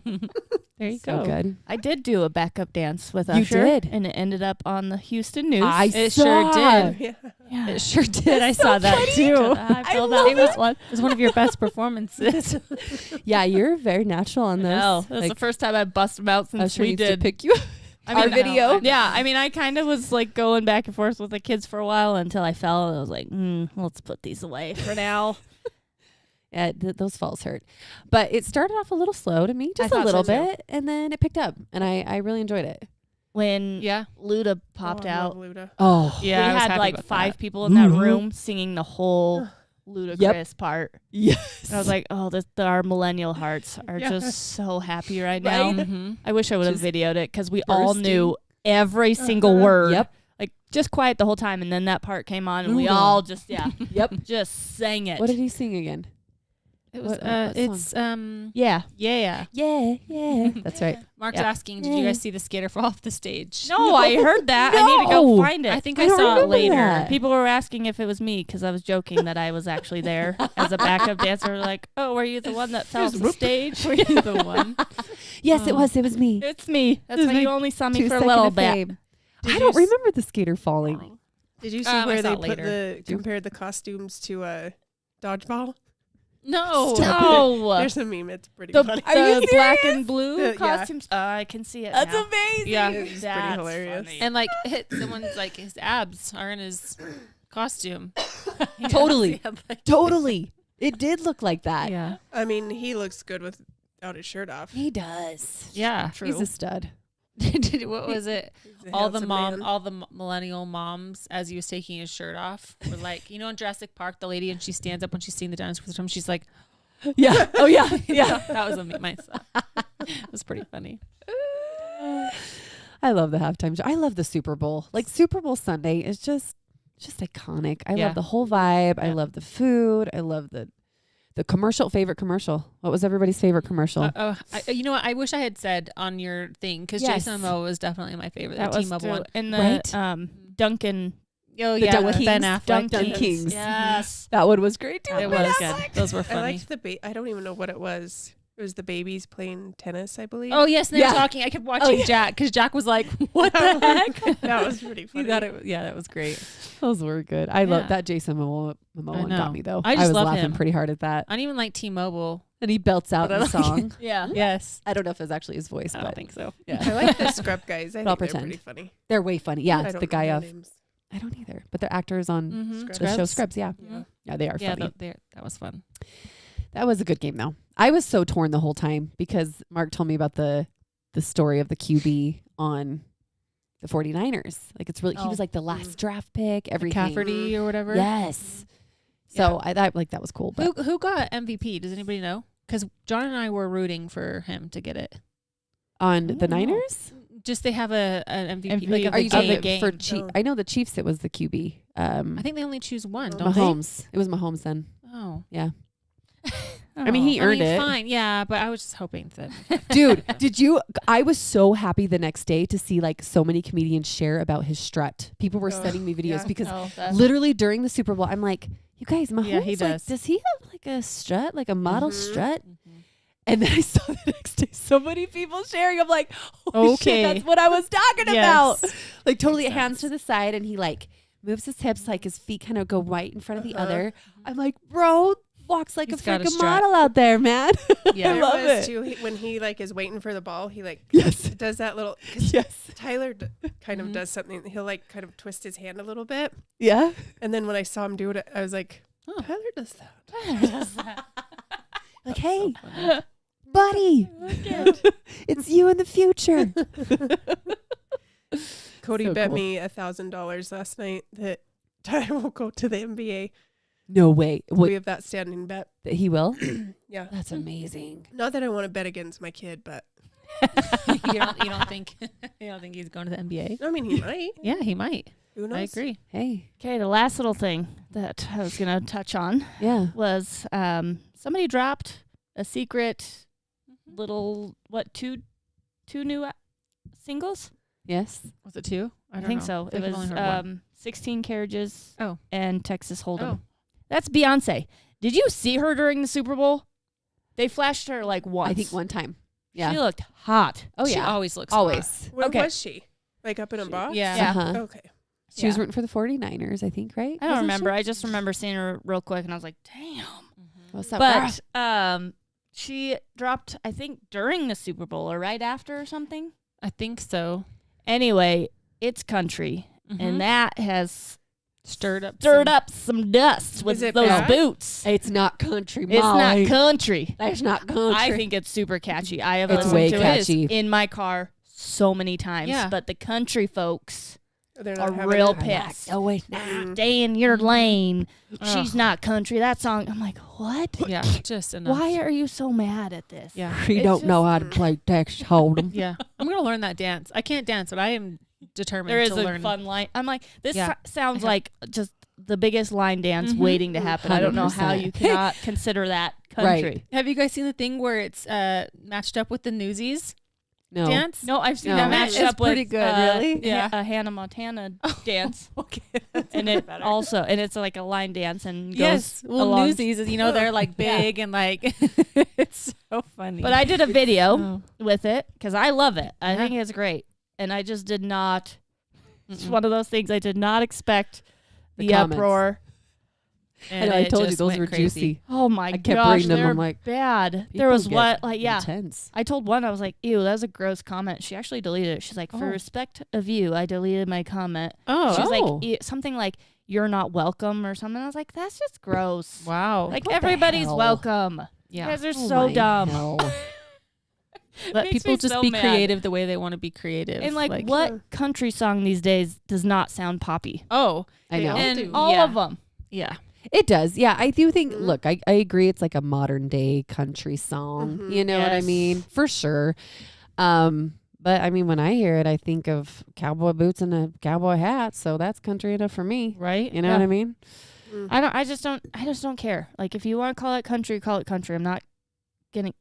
A: There you
D: So
A: go.
D: good.
B: I did do a backup dance with
D: You
B: Usher.
D: did?
B: And it ended up on the Houston News.
A: It sure did.
C: Yeah.
B: yeah.
A: It sure did. I
D: so
A: saw that
D: funny.
A: too.
B: I
D: I
B: filled
D: love
B: out that
A: it.
B: one.
A: It was one of your best performances.
D: Yeah, you're very natural on this.
B: No, that's
D: like,
B: the first time I busted them out since
D: Usher
B: we
D: needs to
B: did.
D: pick you. Our video.
B: Yeah, I mean, I kind of was like going back and forth with the kids for a while until I fell. And I was like, let's put these away for now.
D: Yeah, those falls hurt. But it started off a little slow to me, just a
B: thought
D: little
B: so, too.
D: bit, and then it picked up, and I really enjoyed it.
B: When
A: Yeah.
B: Luda popped
C: I
B: out,
C: love Luda.
D: Oh,
A: Yeah. I
B: we
A: was
B: had
A: happy
B: like
A: about
B: 5
A: that.
B: people in that
D: Mhm.
B: room singing the whole ludicrous part.
D: yes.
B: And I was like, oh, our millennial hearts are
C: Yeah.
B: just so happy right now.
D: Right?
A: Mm-hmm.
B: I wish I would have
D: Just
B: videoed it because we all
D: bursting.
B: knew every single word.
D: Yep.
B: Like just quiet the whole time, and then that part came on, and we
D: Luda.
B: all just
D: Yep.
B: just sang it.
D: What did he sing again?
A: It was.
D: What song?
A: It's
B: Yeah.
A: yeah.
D: Yeah, yeah. That's right.
A: Mark's
D: Yeah.
A: asking, did you guys see the skater fall off the stage?
B: No, I heard that. I need to go
D: No.
B: find it.
A: I think
D: I
A: I,
D: don't
A: saw it
D: remember
A: later.
D: that.
B: People were asking if it was me because I was joking that I was actually there as a backup dancer. Like, oh, were you the one that fell off the stage?
A: Were you the one?
D: Yes, it was. It was me.
B: It's me. That's
D: It was
B: why
D: my
B: you only saw me
D: 2
B: for a
D: second
B: little
D: of
B: bit.
D: fame.
C: Did
D: I
C: you
D: don't
C: s-
D: remember the skater falling.
C: Did you see
A: I
C: where
A: saw
C: they
A: it
C: put
A: later.
C: compared the costumes to dodgeball?
A: No.
B: No.
C: There's a meme. It's pretty
B: The,
C: funny.
D: Are you
B: the black
D: serious?
B: and blue
C: Yeah.
B: costumes. I can see it.
D: That's
B: now.
D: amazing.
A: Yeah.
C: It's pretty
B: That's
C: hilarious.
B: funny.
A: And like hit someone's like his abs are in his costume.
D: Totally.
A: Yeah, like-
D: Totally. It did look like that.
A: yeah.
C: I mean, he looks good without his shirt off.
D: He does.
A: Yeah.
D: He's a stud.
A: What was it?
C: He's a
A: All the
C: handsome man.
A: all the millennial moms, as he was taking his shirt off, were like, you know, in Jurassic Park, the lady, and she stands up when she's seeing the dinosaurs for the time. She's like,
D: Yeah. Oh, yeah. Yeah.
A: that was my son. It was pretty funny.
D: I love the halftime show. I love the Super Bowl. Like Super Bowl Sunday is just iconic. I
A: Yeah.
D: love the whole vibe. I
A: Yeah.
D: love the food. I love the commercial. Favorite commercial. What was everybody's favorite commercial?
A: You know what? I wish I had said on your thing because
D: Yes.
A: Jason Momoa was definitely my favorite.
B: That
A: the
B: was
A: T-Mobile one.
B: in the
D: Right?
B: Duncan.
A: Oh
D: The
A: yeah,
D: Dunk
A: with
D: Kings.
A: Ben Affleck.
D: Dunk Kings.
B: Yes.
D: That one was great too.
A: It
D: Ben
A: was
D: Affleck.
A: good. Those were
C: I
A: funny.
C: liked the I don't even know what it was. It was the babies playing tennis, I believe.
A: Oh yes, and they
D: Yeah.
A: were talking. I kept watching
D: yeah.
A: Jack because Jack was like, "What the heck?"
C: That was pretty funny.
A: You thought it? Yeah, that was great.
D: Those were good. I love
A: Yeah.
D: that Jason Momoa one
A: know.
D: got me though.
A: I just
D: was
A: love
D: laughing
A: him.
D: pretty hard at that.
A: I don't even like T-Mobile.
D: And he belts out
A: But I
D: the
A: like
D: song.
B: Yeah.
A: Yes,
D: I don't know if it's actually his voice,
A: I
D: but
A: don't think so.
D: yeah.
C: I like the Scrub guys. I
D: But I'll
C: think they're
D: pretend.
C: pretty funny.
D: They're way funny. Yeah,
C: I
D: it's
C: don't
D: the
C: know
D: guy
C: their
D: off.
C: names.
D: I don't either, but they're actors on
A: Mm-hmm.
C: Scrubs.
D: the show Scrubs. Yeah,
C: Yeah.
D: yeah, they are
A: Yeah,
D: funny.
A: that was fun.
D: That was a good game though. I was so torn the whole time because Mark told me about the story of the QB on the 49ers. Like it's really he
B: Oh.
D: was like the last draft pick, everything.
A: McCafferty or whatever.
D: Yes. So I thought like that was cool. But
A: Who got MVP? Does anybody know? Because John and I were rooting for him to get it.
D: on the
A: don't know.
D: Niners?
A: Just they have an MVP.
B: MVP
A: Like of
D: Are
A: the
D: you
A: game.
D: talking
B: game.
D: for Chief?
C: Oh.
D: I know the Chiefs it was the QB.
A: I think they only choose one, don't
D: Mahomes. It was Mahomes then.
A: they? Oh.
D: I mean, he earned it.
A: Fine, yeah, but I was just hoping that.
D: Dude, did you? I was so happy the next day to see like so many comedians share about his strut. People were
C: Oh,
D: sending me videos
C: yeah.
D: because
B: Oh,
D: literally during the Super Bowl, I'm like, you guys, Mahomes,
A: Yeah, he
D: like,
A: does.
D: does he have like a strut, like a model
C: Mhm.
D: strut? And then I saw the next day so many people sharing. I'm like, holy
A: Okay.
D: shit, that's what I was talking about.
A: Yes.
D: Like totally
A: Makes
D: hands to
A: sense.
D: the side and he like moves his hips like his feet kind of go right in front of the
C: Uh-huh.
D: other. I'm like, bro, walks like
A: He's
D: a
A: got a
D: freaking
A: strut.
D: model out there, man.
A: Yeah.
D: I
C: There
D: love
C: was
D: it.
C: too when he like is waiting for the ball. He like
D: Yes.
C: does that little. 'Cause
D: Yes.
C: Tyler kind
A: Mhm.
C: of does something. He'll like kind of twist his hand a little bit,
D: Yeah.
C: and then when I saw him do it, I was like,
A: Oh.
C: Tyler does that.
D: Like, hey,
A: So funny.
D: buddy, it's you in the future.
C: Cody
D: So
C: bet
D: cool.
C: me $1,000 last night that Tyler will go to the NBA.
D: No way.
C: We
D: What,
C: have that standing bet.
D: that he will?
C: Yeah.
D: That's amazing.
C: Not that I want to bet against my kid, but
A: you don't think he's going to the NBA?
C: I mean he might.
A: Yeah, he might.
C: Who knows?
A: I agree.
D: Hey.
B: Okay, the last little thing that I was going to touch on
D: Yeah.
B: was somebody dropped a secret little, two new singles?
D: Yes.
A: Was it 2?
B: I think
A: know.
B: so.
A: I feel
B: It
A: like I've only heard one.
B: was 16 Carriages
A: Oh.
B: and Texas Hold'em.
A: Oh.
B: That's Beyonce. Did you see her during the Super Bowl? They flashed her like once.
D: I think one time. Yeah.
B: She looked hot.
D: Oh
A: She
D: yeah.
A: always looks
D: Always.
C: Where
B: Okay.
C: was she? Like up in a box?
A: Yeah.
B: Yeah.
D: Uh-huh.
C: Okay.
D: She was
B: Yeah.
D: rooting for the 49ers, I think, right?
B: I don't
D: Wasn't
B: remember.
D: she?
B: I just remember seeing her real quick and I was like, damn.
D: What's up, girl?
B: But she dropped, I think, during the Super Bowl or right after or something.
A: I think so.
B: Anyway, it's country.
A: Mhm.
B: And that has
A: stirred up
B: some dust with
C: it
B: those
C: bad?
B: boots.
D: It's not country,
B: It's
D: Molly.
B: not country.
D: That's not country.
B: I think it's super catchy. I have
D: it's
B: listened
D: way
B: to
D: catchy.
B: it in my car so many times.
A: Yeah.
B: But the country folks
C: They're not
B: are
C: having
B: real
C: it.
B: pissed.
D: Always
B: Stay in your lane. She's
A: Ugh.
B: not country. That song. I'm like, what?
A: Yeah, just enough.
B: Why are you so mad at this?
A: Yeah.
D: We
B: It's
D: don't know
B: just-
D: how to play Texas Hold'em.
A: Yeah. I'm going to learn that dance. I can't dance, but I am determined
B: There is
A: to
B: a
A: learn.
B: fun line. I'm like, this
A: Yeah.
B: sounds
A: I have-
B: like just the biggest line dance
A: Mhm.
B: waiting to happen. I don't know how
D: 100%.
B: you cannot consider that
D: Right.
B: country.
A: Have you guys seen the thing where it's matched up with the Newsies
D: No.
A: dance?
B: No, I've seen
D: No.
B: that matched
D: It's
B: up with
D: pretty good, really?
A: Yeah.
B: a Hannah Montana dance,
A: Okay.
B: and it also it's like a line dance and goes
A: Yes. Well,
B: along.
A: Newsies, is they're like
B: Yeah.
A: big and like it's so funny.
B: But I did a video
A: Oh.
B: with it because I love it. I
A: Yeah.
B: think it's great, and I just did not. It's
A: Mm-mm.
B: one of those things I did not expect
D: The
B: the
D: comments.
B: uproar.
D: I know, I
A: it
D: told you
A: just
D: those
A: went
D: were
A: crazy.
D: juicy.
B: Oh my
D: I kept
B: gosh,
D: reading them.
B: they're
D: I'm like,
B: bad. There
D: people
B: was
D: get
B: what like yeah.
D: intense.
B: I told one I was like, ew, that was a gross comment. She actually deleted it. She's like, for
A: Oh.
B: respect of you, I deleted my comment.
A: Oh.
B: She's
D: Oh.
B: like something like you're not welcome or something. I was like, that's just gross.
A: Wow.
B: Like
D: What the
B: everybody's
D: hell?
B: welcome.
A: yeah.
B: You guys are
D: Oh
B: so
D: my
B: dumb.
D: hell.
A: Let
B: Makes
A: people
B: me
A: just
B: so
A: be
B: mad.
A: creative the way they want to be creative.
B: And like what country song these days does not sound poppy?
A: Oh.
D: I
C: They
D: know.
C: all
A: And
C: do.
B: All
A: yeah.
B: of them.
A: Yeah.
D: It does. Yeah, I do think,
C: Mhm.
D: look, I agree. It's like a modern day country song.
C: Mhm.
D: You know what I
B: Yes.
D: mean? For sure. But I mean, when I hear it, I think of cowboy boots and a cowboy hat. So that's country enough for me.
A: Right?
D: You know
B: Yeah.
D: what I mean?
B: I just don't care. Like if you want to call it country, call it country.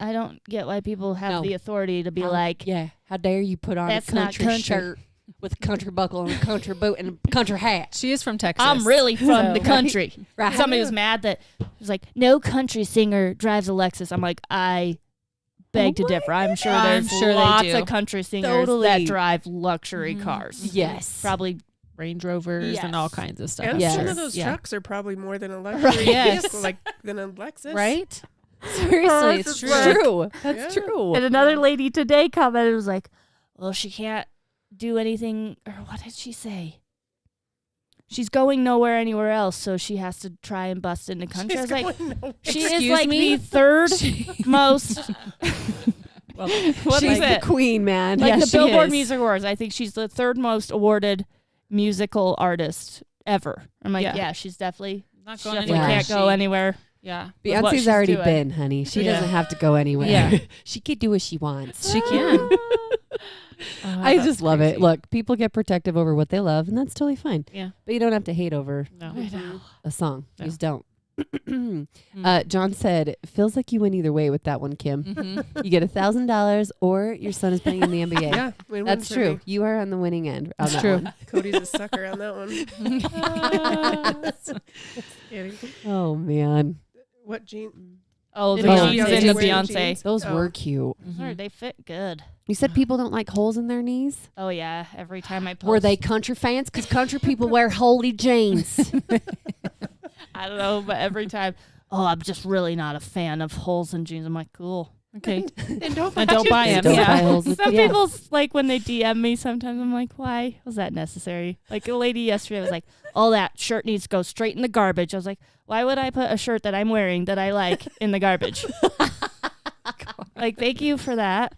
B: I don't get why people have
D: No.
B: the authority to be
D: How-
B: like,
D: yeah. How dare you put on
B: That's
D: a
B: not
D: country,
B: country.
D: shirt with a country buckle and a country boot and a country hat?
A: She is from Texas.
B: I'm really from
A: So-
B: the country.
D: Right.
B: Somebody was mad that was like, no country singer drives a Lexus. I'm like, I beg to
D: Oh
B: differ. I'm sure
A: I'm
B: there's
A: sure they
B: lots
A: do.
B: of country singers
D: Totally.
B: that drive luxury
A: Mhm.
B: cars.
D: Yes.
B: Probably
A: Range Rovers and all
B: Yes.
A: kinds of stuff.
C: And
D: Yes.
C: some of those
A: Yeah.
C: trucks are probably more than a
D: Right.
C: luxury
A: Yes.
C: vehicle, like than a Lexus.
A: Right?
D: Seriously, it's
C: It's
D: true.
C: like-
D: That's
C: Yeah.
D: true.
B: And another lady today commented, was like, well, she can't do anything, or what did she say? She's going nowhere anywhere else, so she has to try and bust into country. I was like, she is
A: Excuse
B: like
A: me?
B: the third most,
A: Well,
B: what
D: She's
B: is
D: the
B: it?
D: queen, man.
B: Like
A: Yeah,
B: the
A: she
B: Billboard
A: is.
B: Music Awards. I think she's the third most awarded musical artist ever. I'm like,
A: Yeah.
B: yeah, she's definitely,
A: not
B: she
A: going
B: definitely
A: anywhere.
B: can't go anywhere.
A: Yeah.
B: with what
D: Beyonce's
B: she's
D: already
B: doing.
D: been, honey. She
A: Yeah.
D: doesn't have to go anywhere.
B: Yeah.
D: She could do what she wants.
A: She can.
D: I just love it. Look, people get protective over what they love, and that's totally fine.
A: Yeah.
D: But you don't have to hate over
A: No.
B: I know.
D: a song.
A: No.
D: You just don't. John said, feels like you win either way with that one, Kim.
A: Mhm.
D: You get $1,000 or your son is playing in the NBA.
C: Yeah, win-win
D: That's
C: for
D: true.
C: me.
D: You are on the winning end. On
A: That's
D: that
A: true.
D: one.
C: Cody's a sucker on that one. Kidding.
D: Oh, man.
C: What jean?
B: Oh, the
C: Did
D: he
B: jeans
D: say
B: into
D: wearing
B: Beyonce.
C: jeans?
D: Those
C: Oh.
D: were cute.
B: Sorry, they fit good.
D: You said people don't like holes in their knees?
B: Oh yeah, every time I post.
D: Were they country fans? Because country people wear holy jeans.
B: I don't know, but every time. Oh, I'm just really not a fan of holes in jeans. I'm like, cool.
A: Okay.
C: And don't
A: And don't buy
D: Don't
A: them.
D: buy
A: Yeah.
D: holes with-
B: Some
D: yeah.
B: people like when they DM me. Sometimes I'm like, why was that necessary? Like a lady yesterday was like, "Oh, that shirt needs to go straight in the garbage." I was like, why would I put a shirt that I'm wearing that I like in the garbage? Like, thank you for that,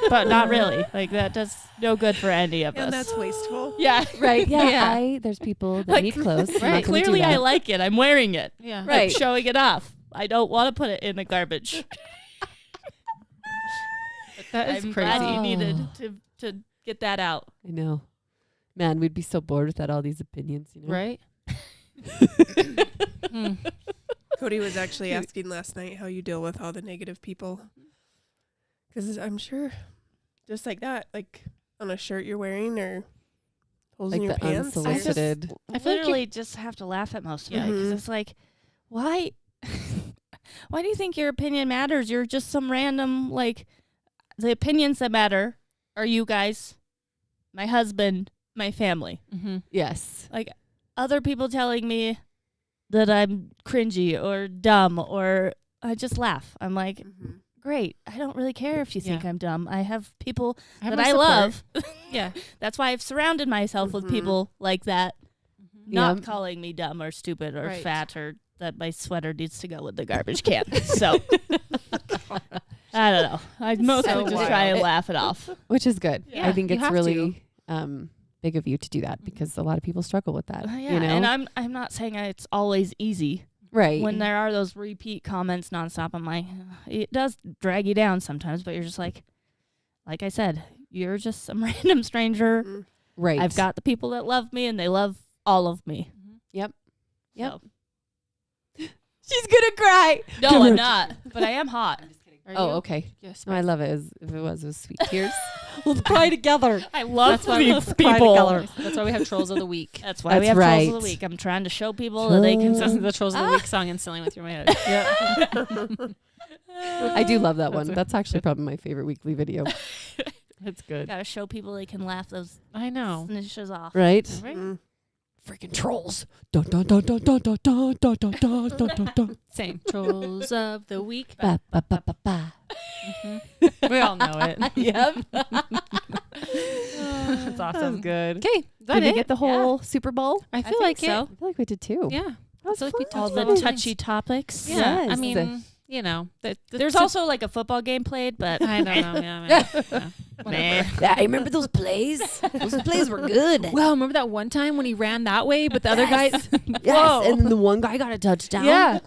B: but not really. Like that does no good for any of
C: And
B: us.
C: that's wasteful.
B: Yeah,
D: Right. Yeah.
A: Yeah.
D: There's people that
B: Like,
D: need clothes. I'm not
B: right.
D: gonna do
B: Clearly, I
D: that.
B: like it. I'm wearing it.
A: Yeah.
D: Right.
B: I'm showing it off. I don't want to put it in the garbage.
A: That is
B: I'm
A: crazy.
B: glad you needed
D: Oh.
B: to get that out.
D: I know. Man, we'd be so bored without all these opinions, you know?
A: Right? Hmm.
C: Cody was actually asking last night how you deal with all the negative people. Because I'm sure just like that, like on a shirt you're wearing or Holes
D: Like
C: in your
D: the
C: pants?
D: unsolicited.
B: I literally just have to laugh at most of it because
C: Mhm.
B: it's like, why? Why do you think your opinion matters? You're just some random, like, the opinions that matter are you guys, my husband, my family.
A: Mm-hmm.
D: Yes.
B: Like, other people telling me that I'm cringy or dumb, or I just laugh. I'm like,
C: Mhm.
B: great. I don't really care if you think
A: Yeah.
B: I'm dumb. I have people
A: have
B: that
A: my
B: I
A: support.
B: love.
A: Yeah.
B: That's why I've surrounded myself with
C: Mhm.
B: people like that,
A: Mm-hmm.
B: not
D: Yeah.
B: calling me dumb or stupid or
A: Right.
B: fat or that my sweater needs to go with the garbage can. So I don't know. I mostly
A: So
B: just try and
D: wild.
B: laugh it off.
D: Which is good.
A: Yeah,
D: I think
A: you
D: it's
A: have
D: really big of you to do that because a lot of people struggle with that. You know?
B: And I'm not saying it's always easy.
D: right.
B: When there are those repeat comments nonstop, I'm like, it does drag you down sometimes, but you're just like I said, you're just some random stranger.
C: Mhm.
D: right.
B: I've got the people that love me, and they love all of me.
D: Yep. Yep.
B: So-
D: She's gonna cry.
B: No, I'm not, but I am hot.
D: Oh, okay.
A: Yes.
D: No, I love it. If it was sweet tears. Let's cry together.
B: I love
A: That's why we
B: these
D: cry
B: people.
D: together.
A: That's why we have Trolls of the Week.
B: That's why we
D: That's
B: have Trolls of
D: right.
B: the Week. I'm trying to show people that they can.
D: Trolls.
A: The Trolls of the Week song instantly went through my head. Yeah.
D: I do love that one.
A: That's
D: That's actually probably my favorite weekly video.
A: It's good.
B: Gotta show people they can laugh those
A: I know.
B: snitches off.
D: Right?
A: Right?
C: Mm.
D: Freaking trolls. Dun, dun, dun, dun, dun, dun, dun, dun, dun, dun, dun, dun, dun.
A: Same. Trolls of the Week.
D: Ba, ba, ba, ba, ba.
A: Mhm. We all know it.
D: Yep.
A: That's awesome.
D: That was good.
A: Okay.
D: Did we get the whole Super Bowl?
A: I feel
B: think
A: like
B: so.
A: it.
D: I feel like we did too.
A: Yeah.
D: That was
A: I feel like we
D: fun.
B: All
A: talked
B: the
A: about all
B: touchy
A: things.
B: topics.
A: Yeah. I
D: Yes.
A: mean,
B: There's also like a football game played, but
A: I don't know. Yeah.
B: Nah.
D: Yeah, I remember those plays. Those plays were good.
A: Well, remember that one time when he ran that way, but the other guys?
D: Yes,
A: Whoa.
D: and then the one guy got a touchdown.
A: Yeah.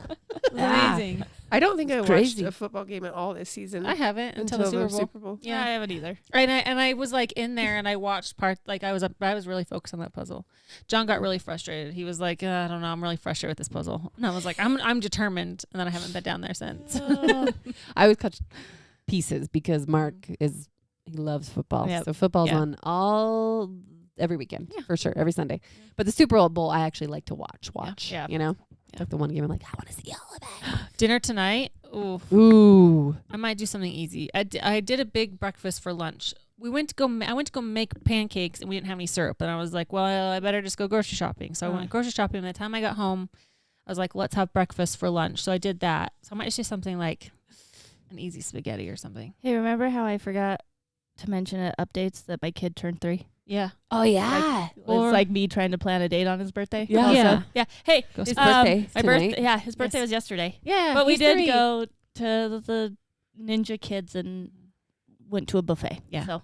D: Yeah.
A: Amazing.
C: I don't think I watched
D: Crazy.
C: a football game at all this season
A: I haven't until the Super Bowl.
B: yeah, I haven't either.
A: And I was like in there and I watched I was really focused on that puzzle. John got really frustrated. He was like, I don't know, I'm really frustrated with this puzzle. And I was like, I'm determined. And then I haven't been down there since.
D: I would catch pieces because Mark he loves football.
B: Yep.
D: So football's
A: Yeah.
D: on every weekend
A: Yeah.
D: for sure, every Sunday. But the Super Bowl I actually like to watch.
B: Yeah.
D: You know,
A: Yeah.
D: like the one game I'm like I want to see all of
A: Dinner tonight. Ooh,
D: it. Ooh,
A: I might do something easy. I did a big breakfast for lunch. I went to go make pancakes and we didn't have any syrup. And I was like, well, I better just go grocery shopping. So I went grocery shopping. By the time I got home, I was like, let's have breakfast for lunch. So I did that. So I might just do something like an easy spaghetti or something.
B: Hey, remember how I forgot to mention at updates that my kid turned 3?
A: Yeah.
D: oh yeah,
A: Or-
B: It's like me trying to plan a date on his birthday.
D: Yeah.
B: Also.
A: Yeah.
B: Yeah. Hey,
D: His
B: his
D: birthday
B: my
D: tonight.
B: birthday. Yeah, his birthday
A: Yes.
B: was yesterday.
A: Yeah.
B: But we
A: he's
B: did
A: 3.
B: go to the Ninja Kids and went to a buffet.
A: Yeah.
B: So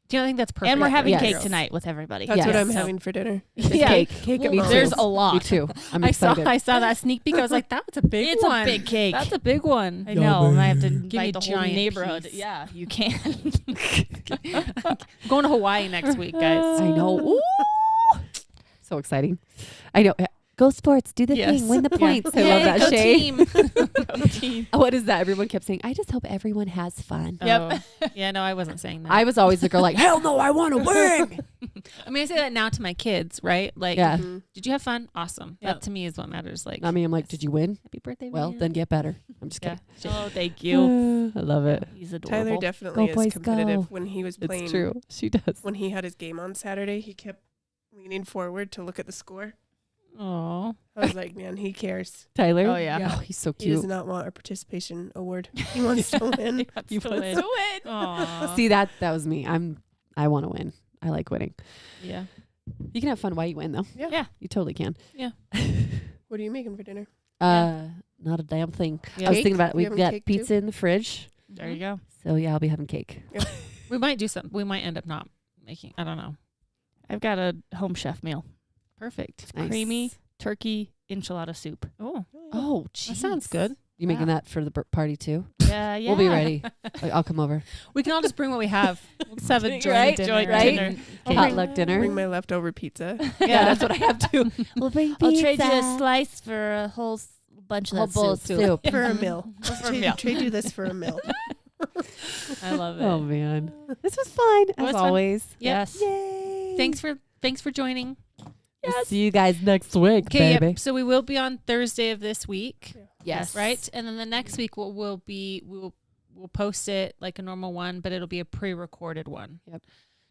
A: Do you think that's perfect?
B: and we're having
D: Yes.
B: cake tonight with everybody.
C: That's
D: Yes.
C: what I'm
B: So-
C: having for dinner.
A: Yeah.
D: Cake.
A: Well,
D: Me too.
B: There's a lot.
D: Me too. I'm
A: I saw
D: excited.
A: that sneak peek. I was like, that's a big
B: It's
A: one.
B: a big cake.
A: That's a big one.
B: I know. And I have to
A: me
B: invite
A: a
B: the whole
A: giant
B: neighborhood.
A: piece.
B: Yeah, you can.
A: I'm going to Hawaii next week, guys.
D: I know. Ooh. So exciting. I know. Go sports. Do the
A: Yes.
D: thing. Win the
A: Yeah.
D: points. I
A: Yay,
D: love that,
A: go
D: Shay.
A: team.
D: What is that? Everyone kept saying, I just hope everyone has fun.
B: Yep.
A: Oh. Yeah, no, I wasn't saying that.
D: I was always the girl like, hell no, I want to win.
A: I mean, I say that now to my kids, right? Like,
D: Yeah.
C: Mhm.
A: did you have fun? Awesome.
B: Yep.
A: That to me is what matters. Like,
D: I mean, I'm like, did you win?
A: happy birthday,
D: Well,
A: man.
D: then get better. I'm just
A: Yeah.
D: kidding.
B: Oh, thank you.
D: I love it.
B: He's adorable.
C: Tyler definitely
D: Go,
C: is
D: boys,
C: competitive.
D: go.
C: When he was playing,
D: It's true. She does.
C: when he had his game on Saturday, he kept leaning forward to look at the score.
A: Oh,
C: I was like, man, he cares.
D: Tyler?
B: Oh, yeah.
D: Oh, he's so
C: He does
D: cute.
C: not want a participation award. He wants to win.
B: You
A: to
B: win.
A: win. Aw.
D: See, that was me. I want to win. I like winning.
A: Yeah.
D: You can have fun while you win, though.
B: Yeah.
D: You totally can.
C: What are you making for dinner?
D: Not a damn thing.
A: Yeah.
D: I was
C: Cake?
D: thinking about
C: You
D: we've
C: having
D: got
C: cake too?
D: pizza in the fridge.
B: There you go.
D: So yeah, I'll be having cake.
A: We might do something. We might end up not making. I don't know.
B: I've got a home chef meal.
A: Perfect.
D: Nice.
B: Creamy turkey enchilada soup.
A: Oh,
D: Oh,
A: that sounds good.
D: You making that for the party too?
B: Yeah.
D: We'll be ready. I'll come over.
A: We can all just bring what we have. We'll just have a joint
D: Right?
A: dinner.
B: Joint
D: Right?
B: dinner.
D: Potluck dinner.
C: Bring my leftover pizza.
D: Yeah, that's what I have to.
B: We'll bring I'll trade you a slice for a whole bunch of
D: Whole
B: that
D: bowl of
B: soup.
D: soup.
C: For a meal.
B: For a meal.
C: Trade you this for a meal.
A: I love it.
D: Oh man, this was fun
A: was
D: as
A: fun.
D: always.
B: Yes.
D: Yay!
A: Thanks for thanks for joining.
D: We'll see you guys next week,
A: Okay,
D: baby.
A: yep. So we will be on Thursday of this week.
D: Yes.
A: Right? And then the next week we'll post it like a normal one, but it'll be a pre-recorded one.
D: Yep.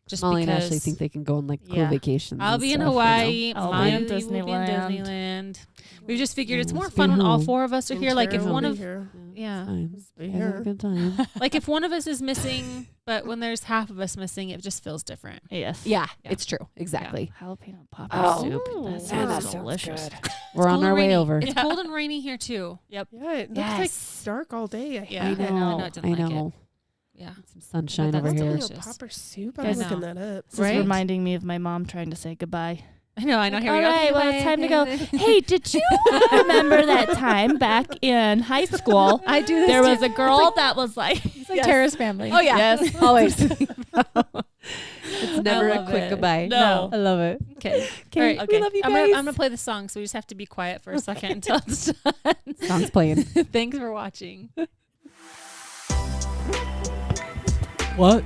A: Just
D: Molly and
A: because
D: Ashley think they can go on like cool
B: Yeah.
D: vacations.
A: I'll
D: and
A: be in
D: stuff,
A: Hawaii.
B: I'll
A: Molly
B: be in
A: will be in
B: Disneyland.
A: Disneyland. We've just figured it's
D: Yeah,
A: more
D: let's
A: fun
D: be
A: when all
D: home.
A: 4 of us are here. Like if
C: Tara will
A: one
C: be
A: of
C: here.
A: yeah,
D: Fine.
C: Let's be
D: You guys have a
C: here.
D: good time.
A: like if one of us is missing, but when there's half of us missing, it just feels different.
B: Yes.
D: Yeah,
A: Yeah.
D: it's true. Exactly.
B: Jalapeno popper
D: Oh.
B: soup.
C: Ooh.
B: That
C: Yeah,
B: sounds
C: that sounds
B: delicious.
D: We're on
A: cold
D: our
A: and
D: way
A: rainy.
D: over.
A: It's cold and rainy here too.
C: Yeah, it looks
D: Yes.
C: like dark all day. I
A: Yeah.
C: hate it.
A: I know it didn't
D: I
A: like it.
D: know.
A: Yeah.
D: Some sunshine
A: But
D: over
A: that's
D: here.
A: delicious.
C: Jalapeno popper soup.
B: Guys,
C: I'm looking
A: no.
C: that up.
B: This
A: Right?
B: is reminding me of my mom trying to say goodbye.
A: I know. Here
B: All
A: we go.
B: right, well, it's time to go. Hey, did you remember that time back in high school?
A: I do this
B: There
A: too.
B: was a girl that was like,
A: It's like Tara's family.
D: Oh yeah.
B: Yes.
D: Always. It's never
A: I
D: a
A: love
D: quick
A: it.
D: goodbye.
B: No.
D: I love it.
A: Okay.
D: Okay,
A: All right.
D: we love you
A: I'm
D: guys.
A: gonna play the song, so we just have to be quiet for a second until it's done.
D: Song's playing.
A: Thanks for watching.
D: What?